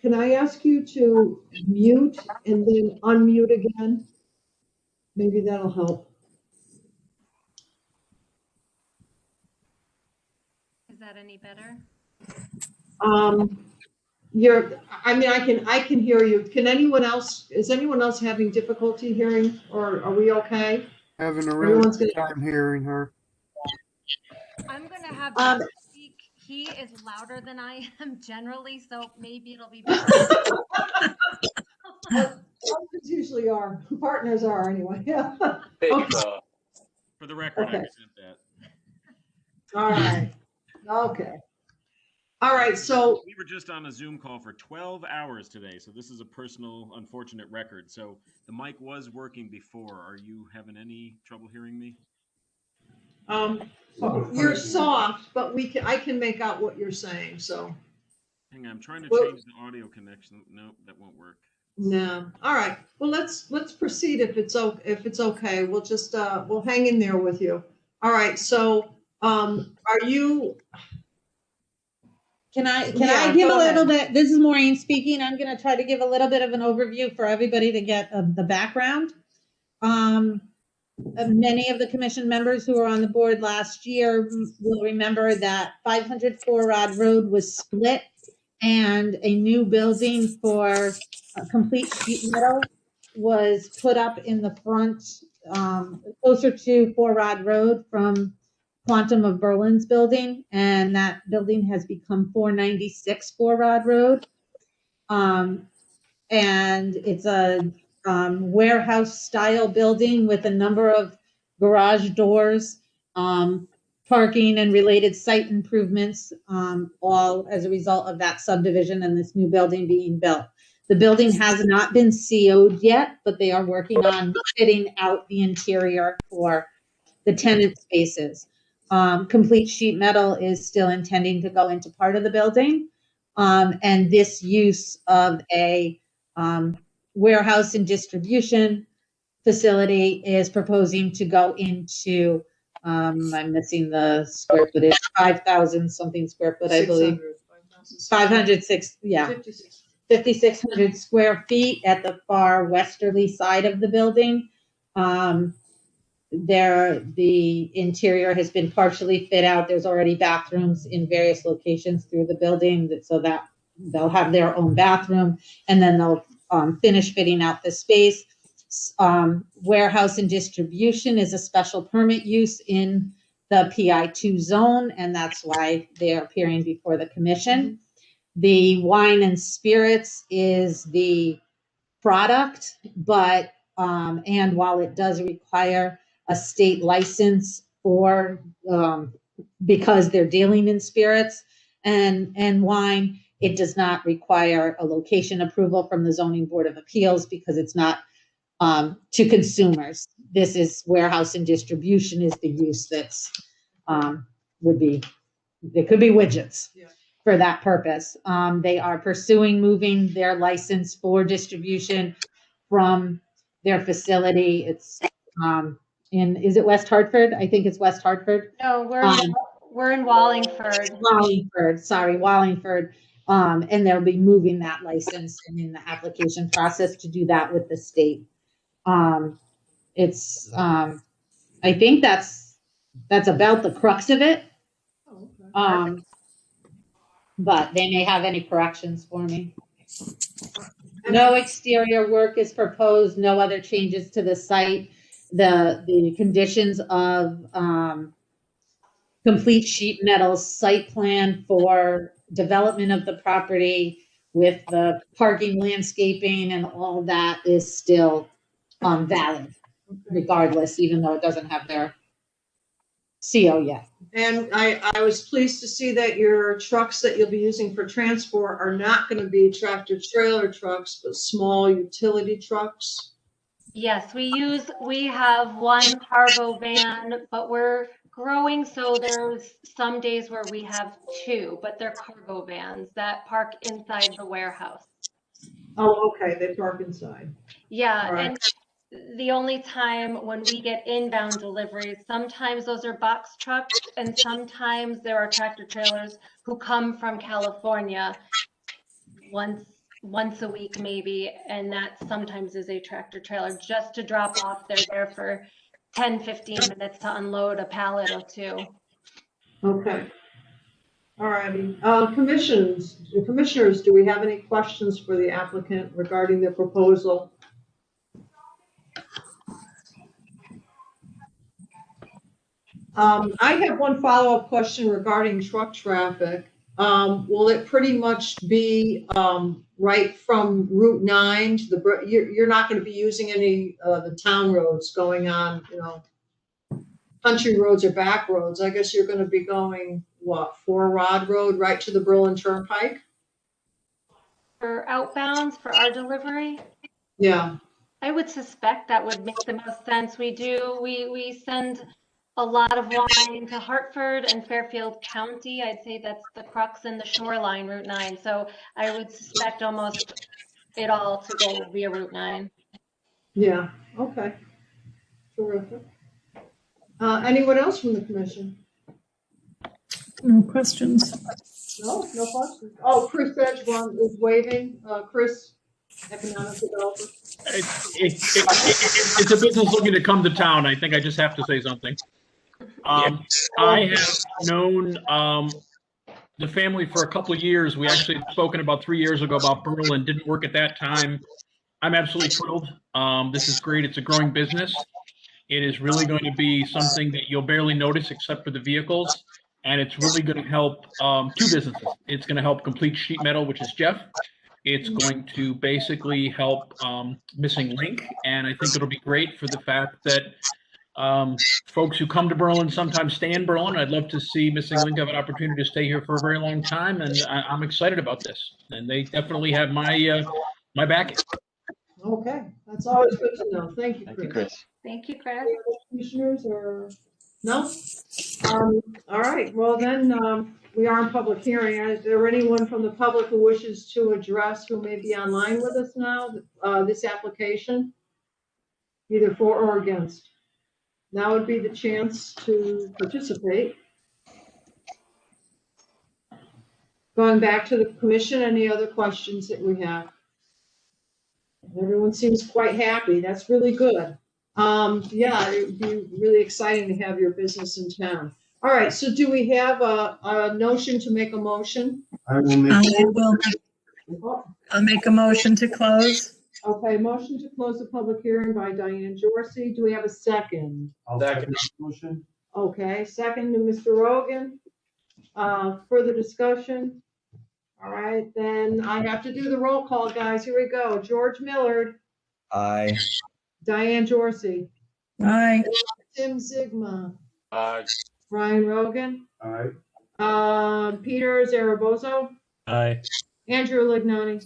can I ask you to mute and then unmute again? Maybe that'll help. Is that any better? I can hear you. Can anyone else, is anyone else having difficulty hearing, or are we okay? Having a really hard time hearing her. I'm gonna have Doug speak. He is louder than I am generally, so maybe it'll be better. Husbands usually are. Partners are anyway. Yeah. Okay. For the record, Okay. I resent that. All right. Okay. All right. So We were just on a Zoom call for 12 hours today, so this is a personal, unfortunate record. So the mic was working before. Are you having any trouble hearing me? You're soft, but I can make out what you're saying, so. Hang on, I'm trying to Well- change the audio connection. Nope, that won't work. No, all right, well, let's proceed if it's okay, we'll just, we'll hang in there with you. All right, so, are you, Can I Yeah, give a go little ahead. bit, this is Maureen speaking, I'm gonna try to give a little bit of an overview for everybody to get the background. Many of the commission members who were on the board last year will remember that 500 Four Rod Road was split and a new building for complete sheet metal was put up in the front, closer to Four Rod Road from Quantum of Berlin's building, and that building has become 496 Four Rod Road. And it's a warehouse style building with a number of garage doors, parking and related site improvements, all as a result of that subdivision and this new building being built. The building has not been CO'd yet, but they are working on fitting out the interior for the tenant spaces. Complete Sheet Metal is still intending to go into part of the building. And this use of a warehouse and distribution facility is proposing to go into, I'm missing the square footage, 5,000 something square foot, I believe. 506, yeah. 5,600 square feet at the far westerly side of the building. The interior has been partially fit out. There's already bathrooms in various locations through the building, so that they'll have their own bathroom, and then they'll finish fitting out the space. Warehouse and distribution is a special permit use in the PI2 zone, and that's why they are appearing before the commission. The wine and spirits is the product, but and while it does require a state license for because they're dealing in spirits and wine, it does not require a location approval from the Zoning Board of Appeals because it's not to consumers. This is warehouse and distribution is the use that's would be, it could be widgets for that purpose. They are pursuing moving their license for distribution from their facility. It's is it West Hartford? I think it's West Hartford. No, we're in Wallingford. Wallingford. And they'll be moving that license and in the application process to do that with the state. I think that's about the crux of it. But they may have any corrections for me. No exterior work is proposed, no other changes to the site. The conditions of Complete Sheet Metal site plan for development of the property with the parking, landscaping, and all that is still valid regardless, even though it doesn't have their CO yet. And I was pleased to see that your trucks that you'll be using for transport are not going to be tractor trailer trucks, but small utility trucks. Yes, we have one cargo van, but we're growing, so there's some days where we have two, but they're cargo vans that park inside the warehouse. Oh, okay, they park inside. Yeah, All right. and the only time when we get inbound deliveries, sometimes those are box trucks, and sometimes there are tractor trailers who come from California once a week maybe, and that sometimes is a tractor trailer just to drop off. They're there for 10, 15 minutes to unload a pallet or two. Okay. All righty. Commissioners, do we have any questions for the applicant regarding the proposal? I have one follow-up question regarding truck traffic. Will it pretty much be right from Route 9 to the, you're not going to be using any the town roads going on, country roads or back roads. I guess you're going to be going, what, Four Rod Road right to the Berlin Turnpike? For outbounds for our delivery? Yeah. I would suspect that would make the most sense. We send a lot of walking into Hartford and Fairfield County. I'd say that's the crux and the shoreline, Route 9. So I would suspect almost it all to go via Route 9. Yeah, okay. Terrific. Anyone else from the commission? No questions. No questions. Oh, Chris Edgewon is waving. Chris, economic developer. It's a business looking to come to town. I think I just have to say something. I have known the family for a couple of years. We actually had spoken about 3 years ago about Berlin. Didn't work at that time. I'm absolutely thrilled. This is great. It's a growing business. It is really going to be something that you'll barely notice except for the vehicles. And it's really going to help two businesses. It's going to help Complete Sheet Metal, which is Jeff. It's going to basically help Missing Link. And I think it'll be great for the fact that folks who come to Berlin sometimes stay in Berlin. I'd love to see Missing Link have an opportunity to stay here for a very long time. And I'm excited about this. And they definitely have my backing. Okay, that's always good to know. Thank you, Chris. Thank you, Chris. Thank you, Chris. Commissioners or no? All right, well then, we are in public hearing. Is there anyone from the public who wishes to address, who may be online with us now, this application? Either for or against? Now would be the chance to participate. Going back to the commission, any other questions that we have? Everyone seems quite happy. That's really good. Yeah, it would be really exciting to have your business in town. All right, so do we have a notion to make a motion? I'll make a motion to close. Okay, motion to close the public hearing by Diane Jorsey. Do we have a second? I'll second the motion. Okay, second to Mr. Rogan. Further discussion? All right, then I have to do the roll call, guys. Here we go. George Millard. Aye. Diane Jorsey. Aye. Tim Zigma. Aye. Brian Rogan. Aye. Peter Zarabozo. Aye. Andrew Lignani.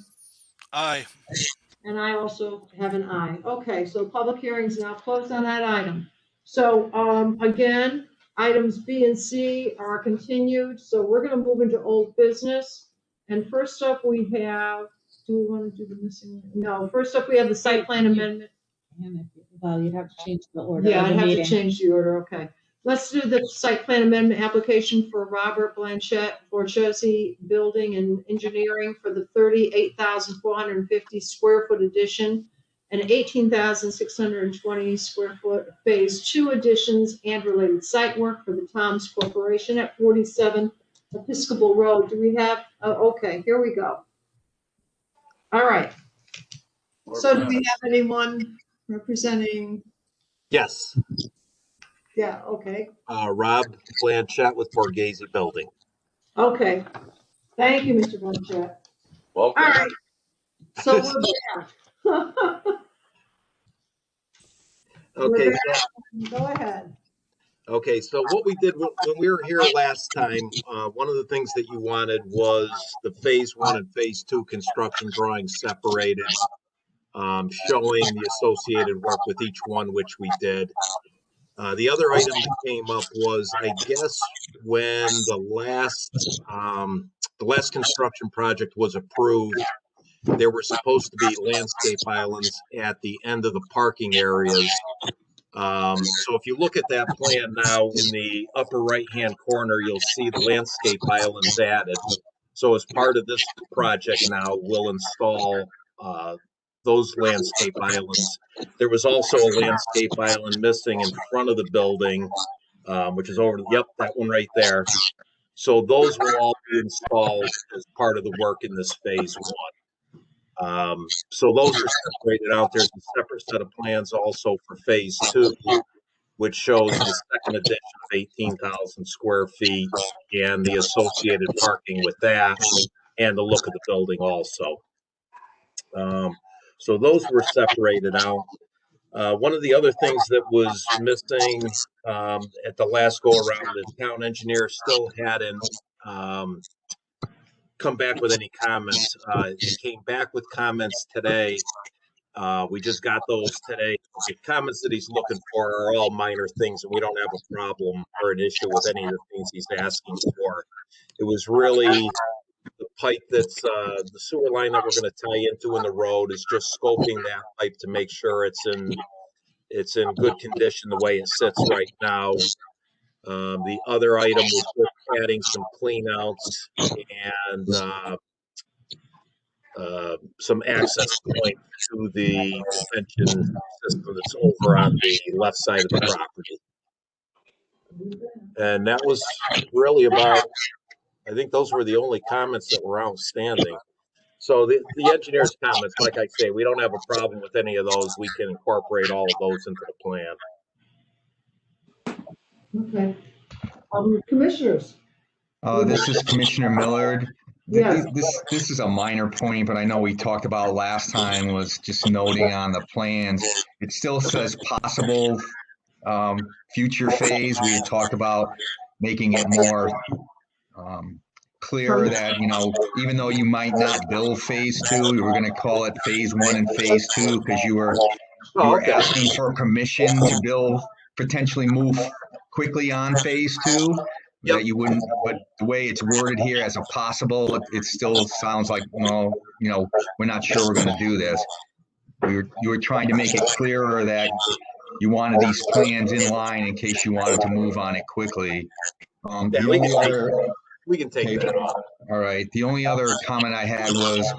Aye. And I also have an aye. Okay, so public hearings now closed on that item. So again, items B and C are continued. So we're going to move into old business. And first up we have, do we want to do the missing? No, first up we have the site plan amendment. Well, you'd have to change the order. Yeah, of I'd the have meeting. to change the order. Okay. Let's do the site plan amendment application for Robert Blanchette Borghese Building and Engineering for the 38,450 square foot addition and 18,620 square foot phase 2 additions and related site work for the Tom's Corporation at 47 Episcopal Road. Do we have, okay, here we go. All right. So do we have anyone representing? Yes, Yeah, okay. Rob Blanchette with Borghese Building. Okay. Thank you, Mr. Blanchette. Welcome. All right. So we're back. Okay, Go ahead. okay. So what we did when we were here last time, one of the things that you wanted was the phase 1 and phase 2 construction drawings separated, showing the associated work with each one, which we did. The other item that came up was, I guess, when the last construction project was approved, there were supposed to be landscape islands at the end of the parking areas. So if you look at that plan now, in the upper right-hand corner, you'll see the landscape islands added. So as part of this project now, we'll install those landscape islands. There was also a landscape island missing in front of the building, which is over, yep, that one right there. So those will all be installed as part of the work in this phase 1. So those are separated out. There's a separate set of plans also for phase 2, which shows the second addition of 18,000 square feet and the associated parking with that and the look of the building also. So those were separated out. One of the other things that was missing at the last go around, the town engineer still hadn't come back with any comments. He came back with comments today We just got those today. The comments that he's looking for are all minor things, and we don't have a problem or an issue with any of the things he's asking for. It was really the pipe that's the sewer line that we're going to tie into in the road is just scoping that pipe to make sure it's in good condition the way it sits right now. The other item was just adding some clean outs and some access point to the detention system that's over on the left side of the property. And that was really about, I think those were the only comments that were outstanding. So the engineer's comments, like I say, we don't have a problem with any of those. We can incorporate all of those into the plan. Okay. Commissioners? This is Commissioner Millard. Yes. This is a minor point, but I know we talked about last time was just noting on the plans. It still says possible future phase. We had talked about making it more clear that, you know, even though you might not build phase 2, we were going to call it phase 1 and phase 2 because you were asking for permission to build, potentially move quickly on phase 2. That you wouldn't, but the way it's worded here as a possible, it still sounds like, well, you know, we're not sure we're going to do this. You were trying to make it clearer that you wanted these plans in line in case you wanted to move on it quickly. We can take that off. All right. The only other comment I had was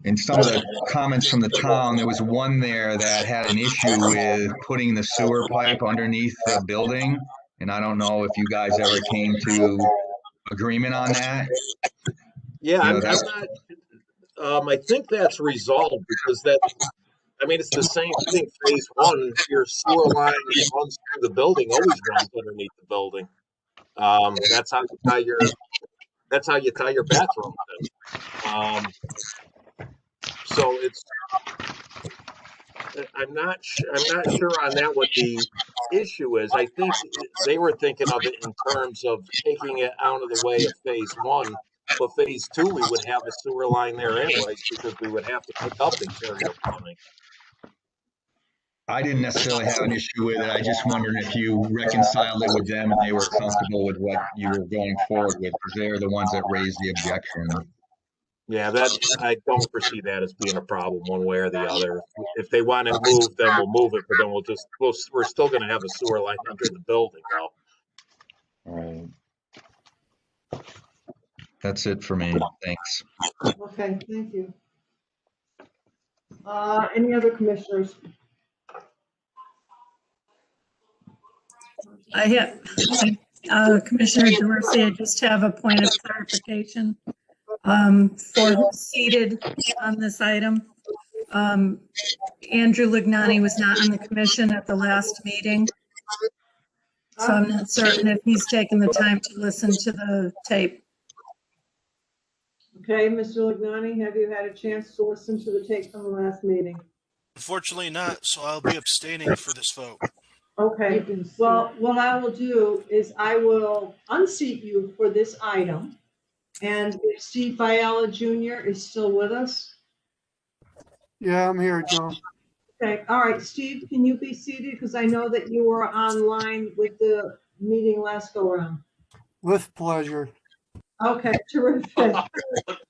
in some of the comments from the town, there was one there that had an issue with putting the sewer pipe underneath the building. And I don't know if you guys ever came to agreement on that. Yeah, you know, I think that's resolved because I mean, it's the same thing. Phase 1, your sewer line runs through the building, always runs underneath the building. That's how you tie your bathroom in. So I'm not sure on that what the issue is. I think they were thinking of it in terms of taking it out of the way of phase 1, but phase 2 we would have a sewer line there anyways because we would have to pick up interior plumbing. I didn't necessarily have an issue with it. I just wondered if you reconciled it with them and they were comfortable with what you were going forward with, because they're the ones that raised the objection. Yeah, I don't foresee that as being a problem one way or the other. If they want to move, then we'll move it, but then we're still going to have a sewer line under the building, though. All right. That's it for me. Thanks. Okay, thank you. Any other commissioners? I have, Commissioner Dorsey, I just have a point of clarification for who's seated on this item. Andrew Lignani was not on the commission at the last meeting, so I'm not certain if he's taken the time to listen to the tape. Okay, Mr. Lignani, have you had a chance to listen to the tape from the last meeting? Unfortunately not, so I'll be abstaining for this vote. Okay, well, what I will do is I will unseat you for this item. And if Steve Fiala Jr. is still with us? Yeah, I'm here, Joe. Okay, all right, Steve, can you be seated? Because I know that you were online with the meeting last go around. With pleasure. Okay, terrific.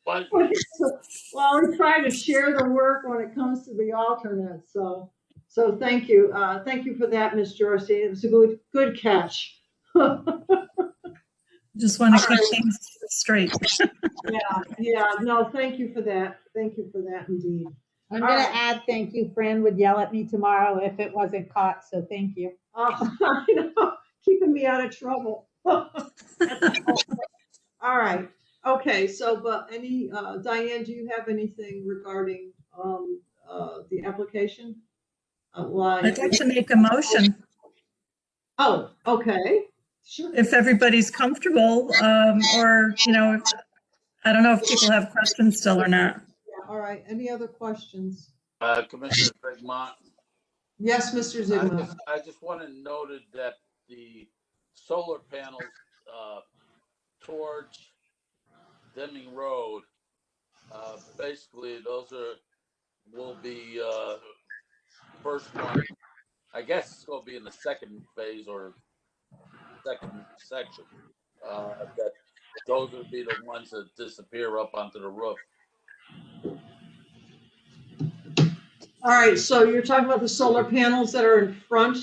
Well, we try to share the work when it comes to the alternates, so thank you. Thank you for that, Ms. Dorsey. It was a good catch. Just want to keep things straight. Yeah, no, thank you for that. Thank you for that indeed. I'm going to add, thank you. Fran would yell at me tomorrow if it wasn't caught, so thank you. I know, keeping me out of trouble. All right. Okay. So, but Diane, do you have anything regarding the application? I'd like to make a motion. Oh, okay. Sure. If everybody's comfortable, or, you know, I don't know if people have questions still or not. Yeah, all right. Any other questions? Commissioner Zigmont. Yes, Mr. Zigmont. I just want to note that the solar panels towards Deming Road, basically those are will be first one. I guess it's going to be in the second phase or second section. That those would be the ones that disappear up onto the roof. All right, so you're talking about the solar panels that are in front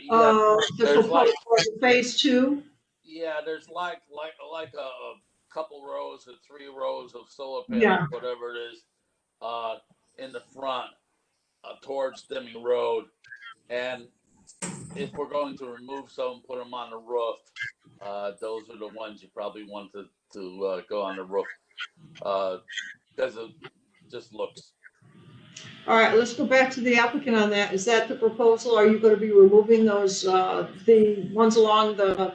of the there's proposed phase 2? Yeah, there's like a couple rows or 3 rows of solar panels, Yeah. whatever it is, in the front towards Deming Road. And if we're going to remove some, put them on the roof, those are the ones you probably want to go on the roof because it just looks. All right, let's go back to the applicant on that. Is that the proposal? Are you going to be removing those, the ones along the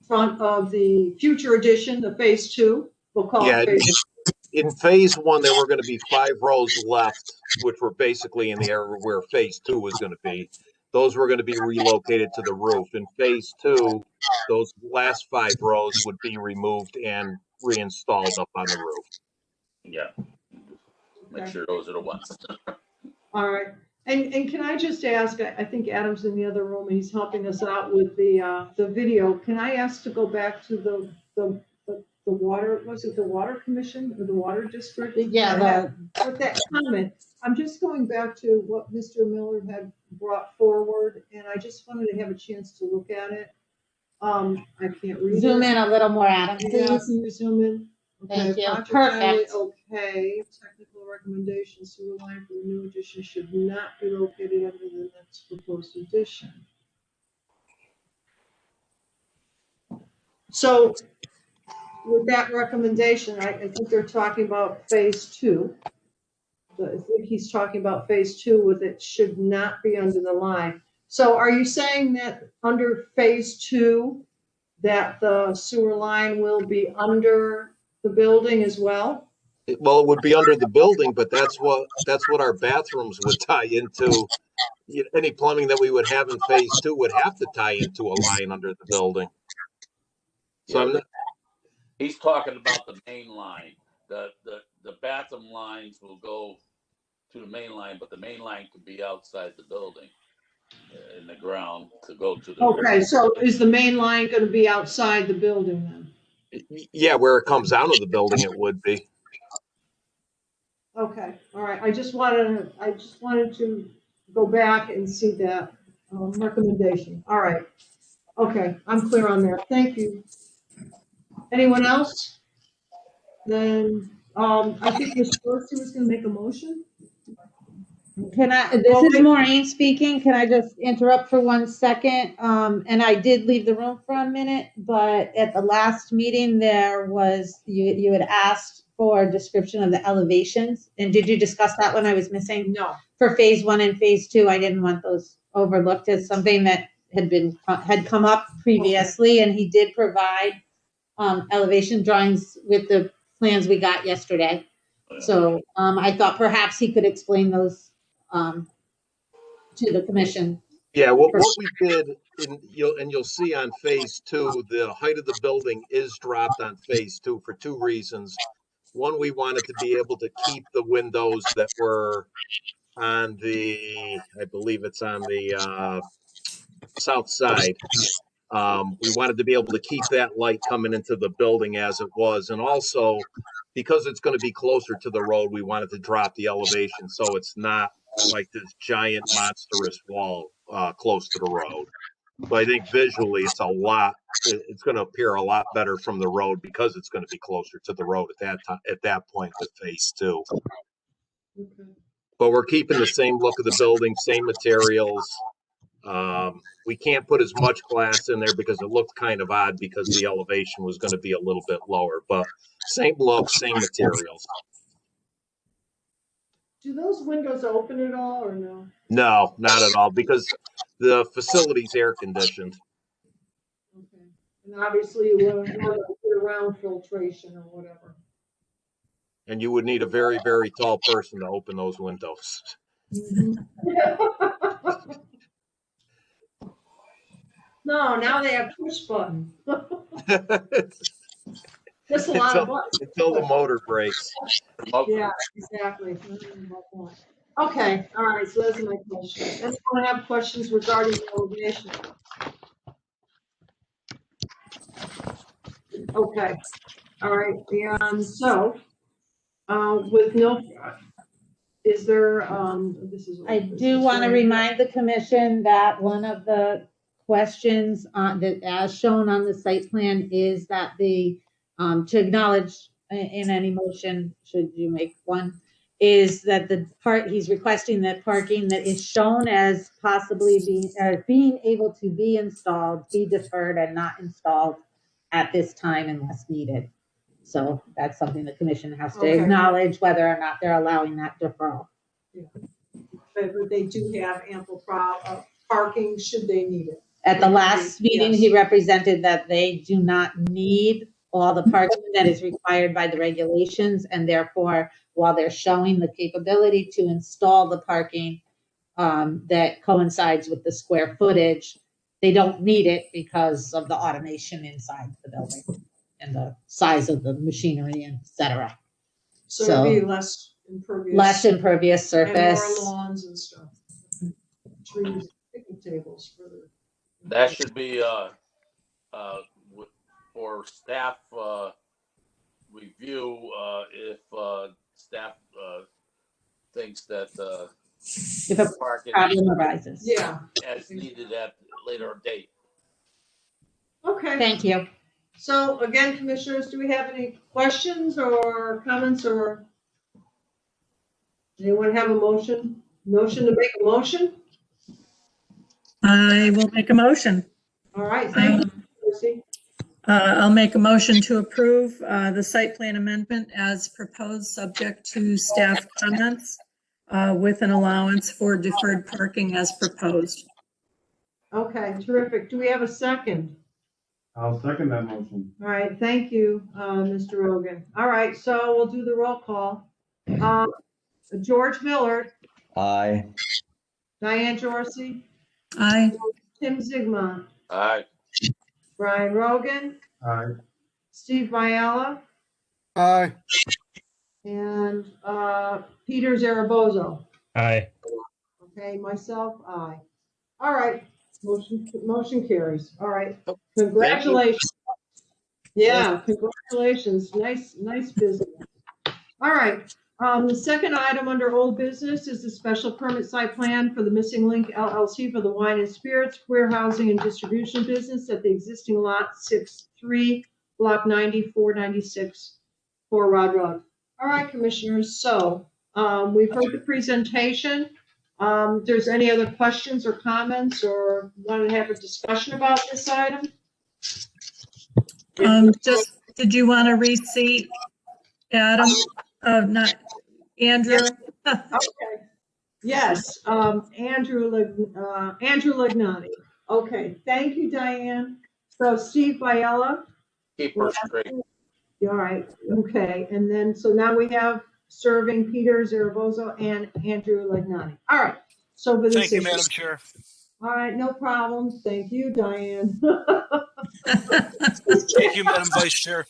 front of the future edition, the phase 2? We'll call Yeah, it phase in phase 1, there were going to be 5 rows left, which were basically in the area where phase 2 was going to be. Those were going to be relocated to the roof. In phase 2, those last 5 rows would be removed and reinstalled up on the roof. Yeah. Make sure those are the ones. All right. And can I just ask, I think Adam's in the other room, and he's helping us out with the video. Can I ask to go back to the water, was it the water commission or the water district? Yeah. With that comment, I'm just going back to what Mr. Miller had brought forward, and I just wanted to have a chance to look at it. I can't read it. Zoom in a little more, Adam, Yeah, please. can you zoom in? Thank you. Project highway, Perfect. okay, technical recommendations, sewer line for the new addition should not be located under the next proposed addition. So with that recommendation, I think they're talking about phase 2. I think he's talking about phase 2 with it should not be under the line. So are you saying that under phase 2, that the sewer line will be under the building as well? Well, it would be under the building, but that's what our bathrooms would tie into. Any plumbing that we would have in phase 2 would have to tie into a line under the building. So I'm not. He's talking about the main line. The bathroom lines will go to the main line, but the main line could be outside the building in the ground to go to the. Okay, so is the main line going to be outside the building then? Yeah, where it comes out of the building, it would be. Okay, all right. I just wanted to go back and see that recommendation. All right. Okay, I'm clear on that. Thank you. Anyone else? Then I think Ms. Dorsey was going to make a motion. This is Maureen speaking. Can I just interrupt for 1 second? And I did leave the room for a minute, but at the last meeting, there was, you had asked for a description of the elevations. And did you discuss that when I was missing? No. For phase 1 and phase 2, I didn't want those overlooked as something that had come up previously, and he did provide elevation drawings with the plans we got yesterday. So I thought perhaps he could explain those to the commission. Yeah, what we did, you'll see on phase 2, the height of the building is dropped on phase 2 for 2 reasons. One, we wanted to be able to keep the windows that were on the, I believe it's on the south side. We wanted to be able to keep that light coming into the building as it was. And also, because it's going to be closer to the road, we wanted to drop the elevation so it's not like this giant monstrous wall close to the road. But I think visually it's going to appear a lot better from the road because it's going to be closer to the road at that point with phase 2. Okay. But we're keeping the same look of the building, same materials. We can't put as much glass in there because it looked kind of odd because the elevation was going to be a little bit lower, but same look, same materials. Do those windows open at all or no? No, not at all, because the facility's air conditioned. Okay. And obviously you want to put around filtration or whatever. And you would need a very, very tall person to open those windows. No, now they have push button. That's a lot of Until the motor breaks. Yeah, exactly. Okay, all right, so those are my questions. Anyone have questions regarding the elevation? Okay, all right, and so, with no, is there, this is. I do want to remind the commission that one of the questions that as shown on the site plan is that the, to acknowledge in any motion, should you make one, is that he's requesting that parking that is shown as possibly being able to be installed, be deferred and not installed at this time unless needed. So that's something the commission has to acknowledge whether or not they're allowing that deferral. But they do have ample parking should they need it. At the last meeting, he represented that they do not need all the parking that is required by the regulations, and therefore, while they're showing the capability to install the parking that coincides with the square footage, they don't need it because of the automation inside the building and the size of the machinery, et cetera. So it'd be less impervious. Less impervious surface. And more lawns and stuff. Trees, picnic tables further. That should be for staff review if staff thinks that if a parking problem arises. Yeah. as needed at a later date. Okay. Thank you. So again, commissioners, do we have any questions or comments, or anyone have a motion? Motion to make a motion? I will make a motion. All right, thank you, Lucy. I'll make a motion to approve the site plan amendment as proposed, subject to staff comments, with an allowance for deferred parking as proposed. Okay, terrific. Do we have a second? I'll second that motion. All right, thank you, Mr. Rogan. All right, so we'll do the roll call. George Millard, Aye. Diane Jorsey, Aye. Tim Zigmont, Aye. Brian Rogan, Aye. Steve Biella, Aye. and Peter Zarabozo. Aye. Okay, myself, aye. All right, motion carries. All right, congratulations. Yeah, congratulations. Nice business. All right. The second item under old business is the special permit site plan for the Missing Link LLC for the wine and spirits warehousing and distribution business at the existing lot 6-3, block 9496, 4 Rod Road. All right, commissioners. So we've heard the presentation. There's any other questions or comments or want to have a discussion about this item? Just, did you want to reseat Adam? Not Andrew. Okay. Yes, Andrew Lignani. Okay, thank you, Diane. So Steve Biella. Keep her straight. All right, okay. And then, so now we have serving Peter Zarabozo and Andrew Lignani. All right. So for this Thank you, issue. Madam Chair. All right, no problem. Thank you, Diane. Thank you, Madam Vice Chair.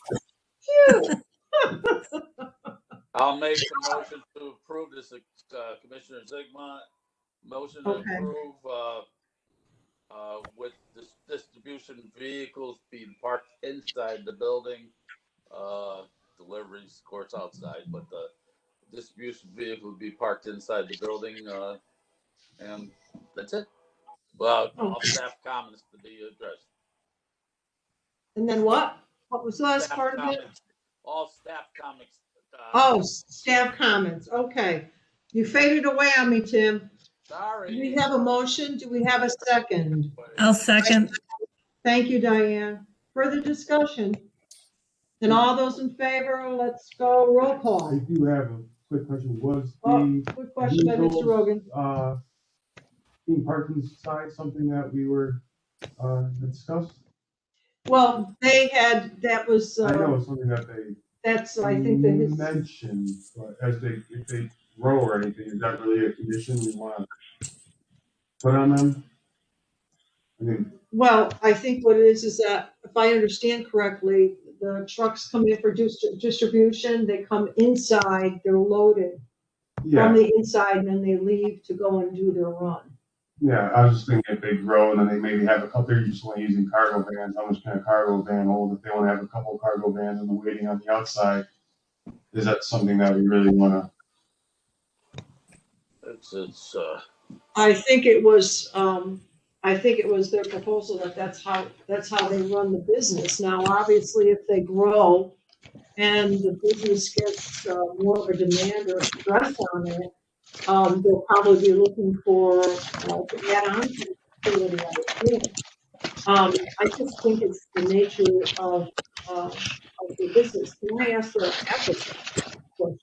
I'll make a motion to approve this, Commissioner Zigmont. Motion to Okay. approve with this distribution vehicles being parked inside the building. Deliveries, of course, outside, but the distribution vehicle would be parked inside the building. And that's it. Well, all staff comments to be addressed. And then what? What was the last Staff part of it? comments, all staff comments. Oh, staff comments. Okay. You faded away on me, Tim. Sorry. Do we have a motion? Do we have a second? I'll second. Thank you, Diane. Further discussion? And all those in favor, let's go roll I call. do have a quick question. Was Oh, the quick question by Mr. Rogan. being parked inside something that we were discussed? Well, they had, that was, I know it's something that they that's, I think that his, mentioned, but if they grow or anything, is that really a condition we want to put on them? I mean, well, I think what it is that, if I understand correctly, the trucks come in for distribution, they come inside, they're loaded Yeah, from the inside, and then they leave to go and do their run. yeah, I was just thinking if they grow and then they maybe have a couple, they're just only using cargo vans, how much can a cargo van hold? If they want to have a couple of cargo vans and they're waiting on the outside, is that something that we really want to? It's I think it was their proposal that that's how they run the business. Now, obviously, if they grow and the business gets more of a demand or a stress on it, they'll probably be looking for to add on to the facility. I just think it's the nature of the business. Can I ask the applicant question?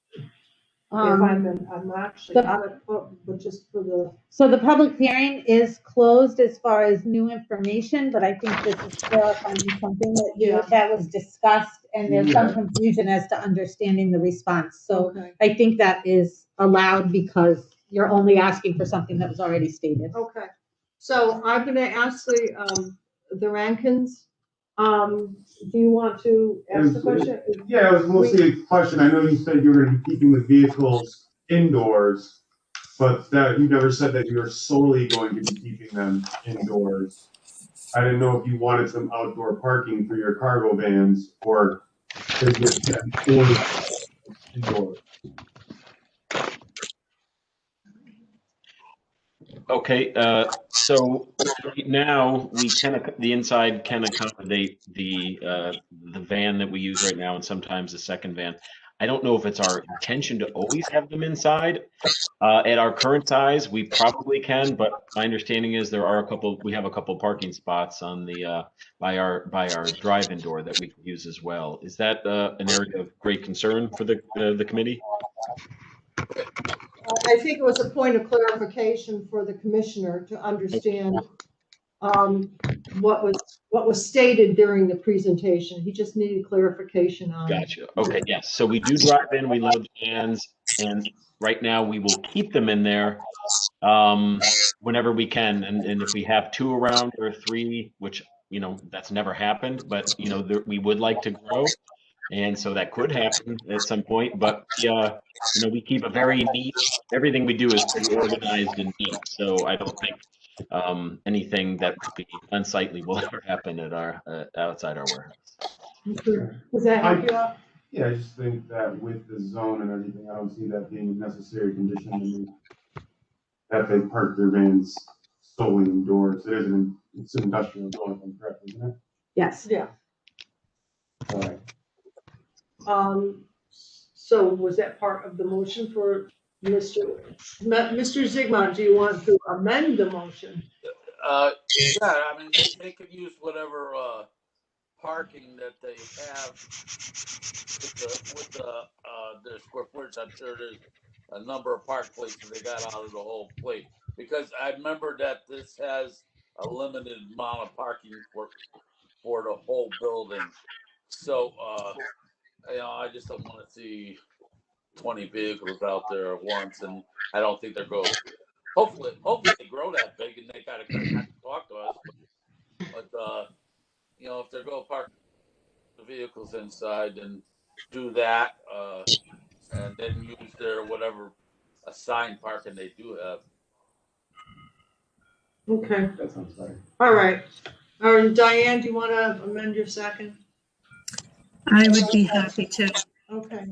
I'm actually out of, but just for the. So the public hearing is closed as far as new information, but I think this is clarifying something that was discussed, and there's some confusion as to understanding the response. So Okay. I think that is allowed because you're only asking for something that was already stated. Okay, so I'm going to ask the Rankins. Do you want to ask the question? Yeah, it was mostly a question. I know you said you were going to be keeping the vehicles indoors, but that you never said that you were solely going to be keeping them indoors. I didn't know if you wanted some outdoor parking for your cargo vans or they just indoors. Okay, so right now the inside can accommodate the van that we use right now, and sometimes the second van. I don't know if it's our intention to always have them inside. At our current size, we probably can, but my understanding is we have a couple parking spots on the by our drive-in door that we can use as well. Is that an area of great concern for the committee? I think it was a point of clarification for the commissioner to understand what was stated during the presentation. He just needed clarification on it. Gotcha. Okay, yes. So we do drive in, we load the vans, and right now we will keep them in there whenever we can. And if we have 2 around or 3, which, that's never happened, but, we would like to grow. And so that could happen at some point, but we keep a very neat, everything we do is pretty organized and neat. So I don't think anything that would be unsightly will ever happen at our outside our warehouse. Does that help you out? Yeah, I just think that with the zone and everything, I don't see that being a necessary condition that they park their vans solely indoors. It's an industrial zone, if I'm correct, isn't it? Yes. Yeah. All right. So was that part of the motion for Mr. Zigmund? Do you want to amend the motion? yeah, I mean, they could use whatever parking that they have with their square footage. I'm sure there's a number of park places they got out of the whole place, because I remember that this has a limited amount of parking for the whole building. So I just don't want to see 20 vehicles out there at once, and I don't think they're going. Hopefully they grow that big and they gotta talk to us. But if they're going to park the vehicles inside, then do that, and then use their whatever assigned parking they do have. Okay. That sounds better. All right. Diane, do you want to amend your second? I would be happy to. Okay.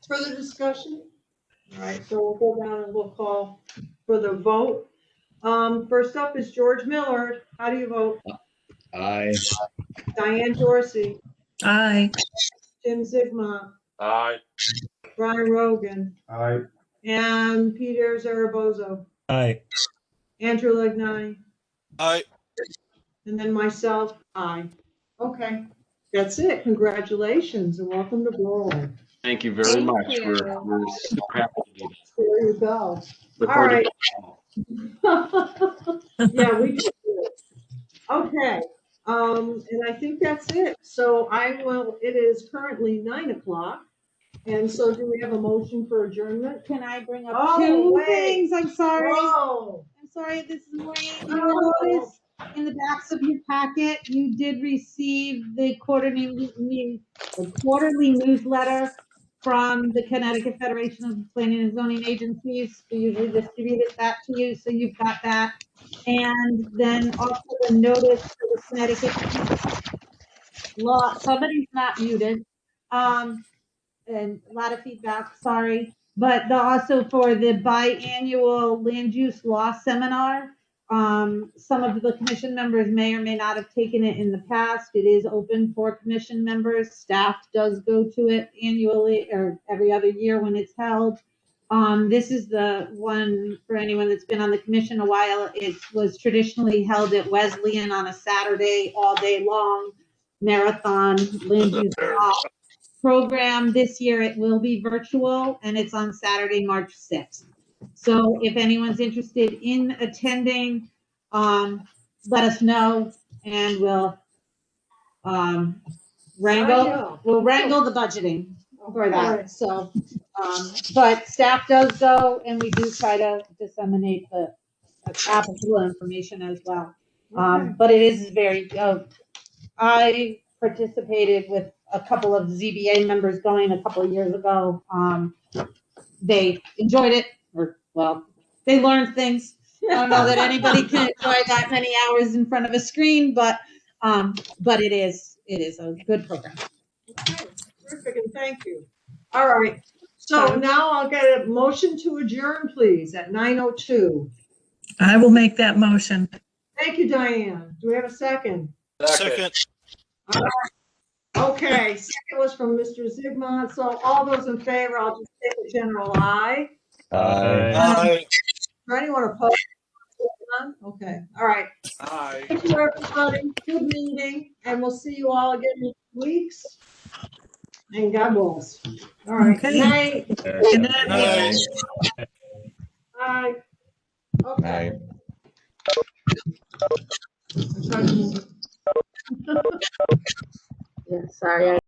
Further discussion? All right, so we'll go down and we'll call for the vote. First up is George Millard. How do you vote? Aye. Diane Dorsey, Aye. Jim Zigma, Aye. Brian Rogan, Aye. and Peter Zaragoza, Aye. Andrew Legnani, Aye. and then myself, aye. Okay, that's it. Congratulations and welcome to Berlin. Thank you very Thank much. you. We're super happy to do this. There you go. Look All forward right. to Yeah, we can do it. Okay. And I think that's it. So it is currently 9:00. And so do we have a motion for adjournment? Can I bring up two things? I'm sorry. Whoa. I'm sorry, this is morning. Oh. In the backs of your packet, you did receive the quarterly newsletter from the Connecticut Federation of Planning and Zoning Agencies. We usually distribute that to you, so you've got that. And then also the notice for the Connecticut law. Somebody's not muted. And a lot of feedback, sorry. But also for the biannual land use law seminar. Some of the commission members may or may not have taken it in the past. It is open for commission members. Staff does go to it annually or every other year when it's held. This is the one for anyone that's been on the commission a while. It was traditionally held at Wesleyan on a Saturday, all day long marathon land use law program. This year it will be virtual and it's on Saturday, March 6th. So if anyone's interested in attending, let us know and we'll wrangle the budgeting for that. So, but staff does go and we do try to disseminate the applicable information as well. But it is very, I participated with a couple of ZBA members going a couple of years ago. They enjoyed it, or well, they learned things. I don't know that anybody can enjoy that many hours in front of a screen, but it is a good program. Okay, terrific, and thank you. All right, so now I'll get a motion to adjourn, please, at 9:02. I will make that motion. Thank you, Diane. Do we have a second? Second. All right. Okay, second was from Mr. Zigmont. So all those in favor, I'll just take a general aye. Aye. Is there anyone opposed? Okay, all right. Aye. Thank you, everybody. Good meeting, and we'll see you all again in 2 weeks. And God bless. All right. Okay. Good night. Good night. Bye. Okay. Yeah, sorry.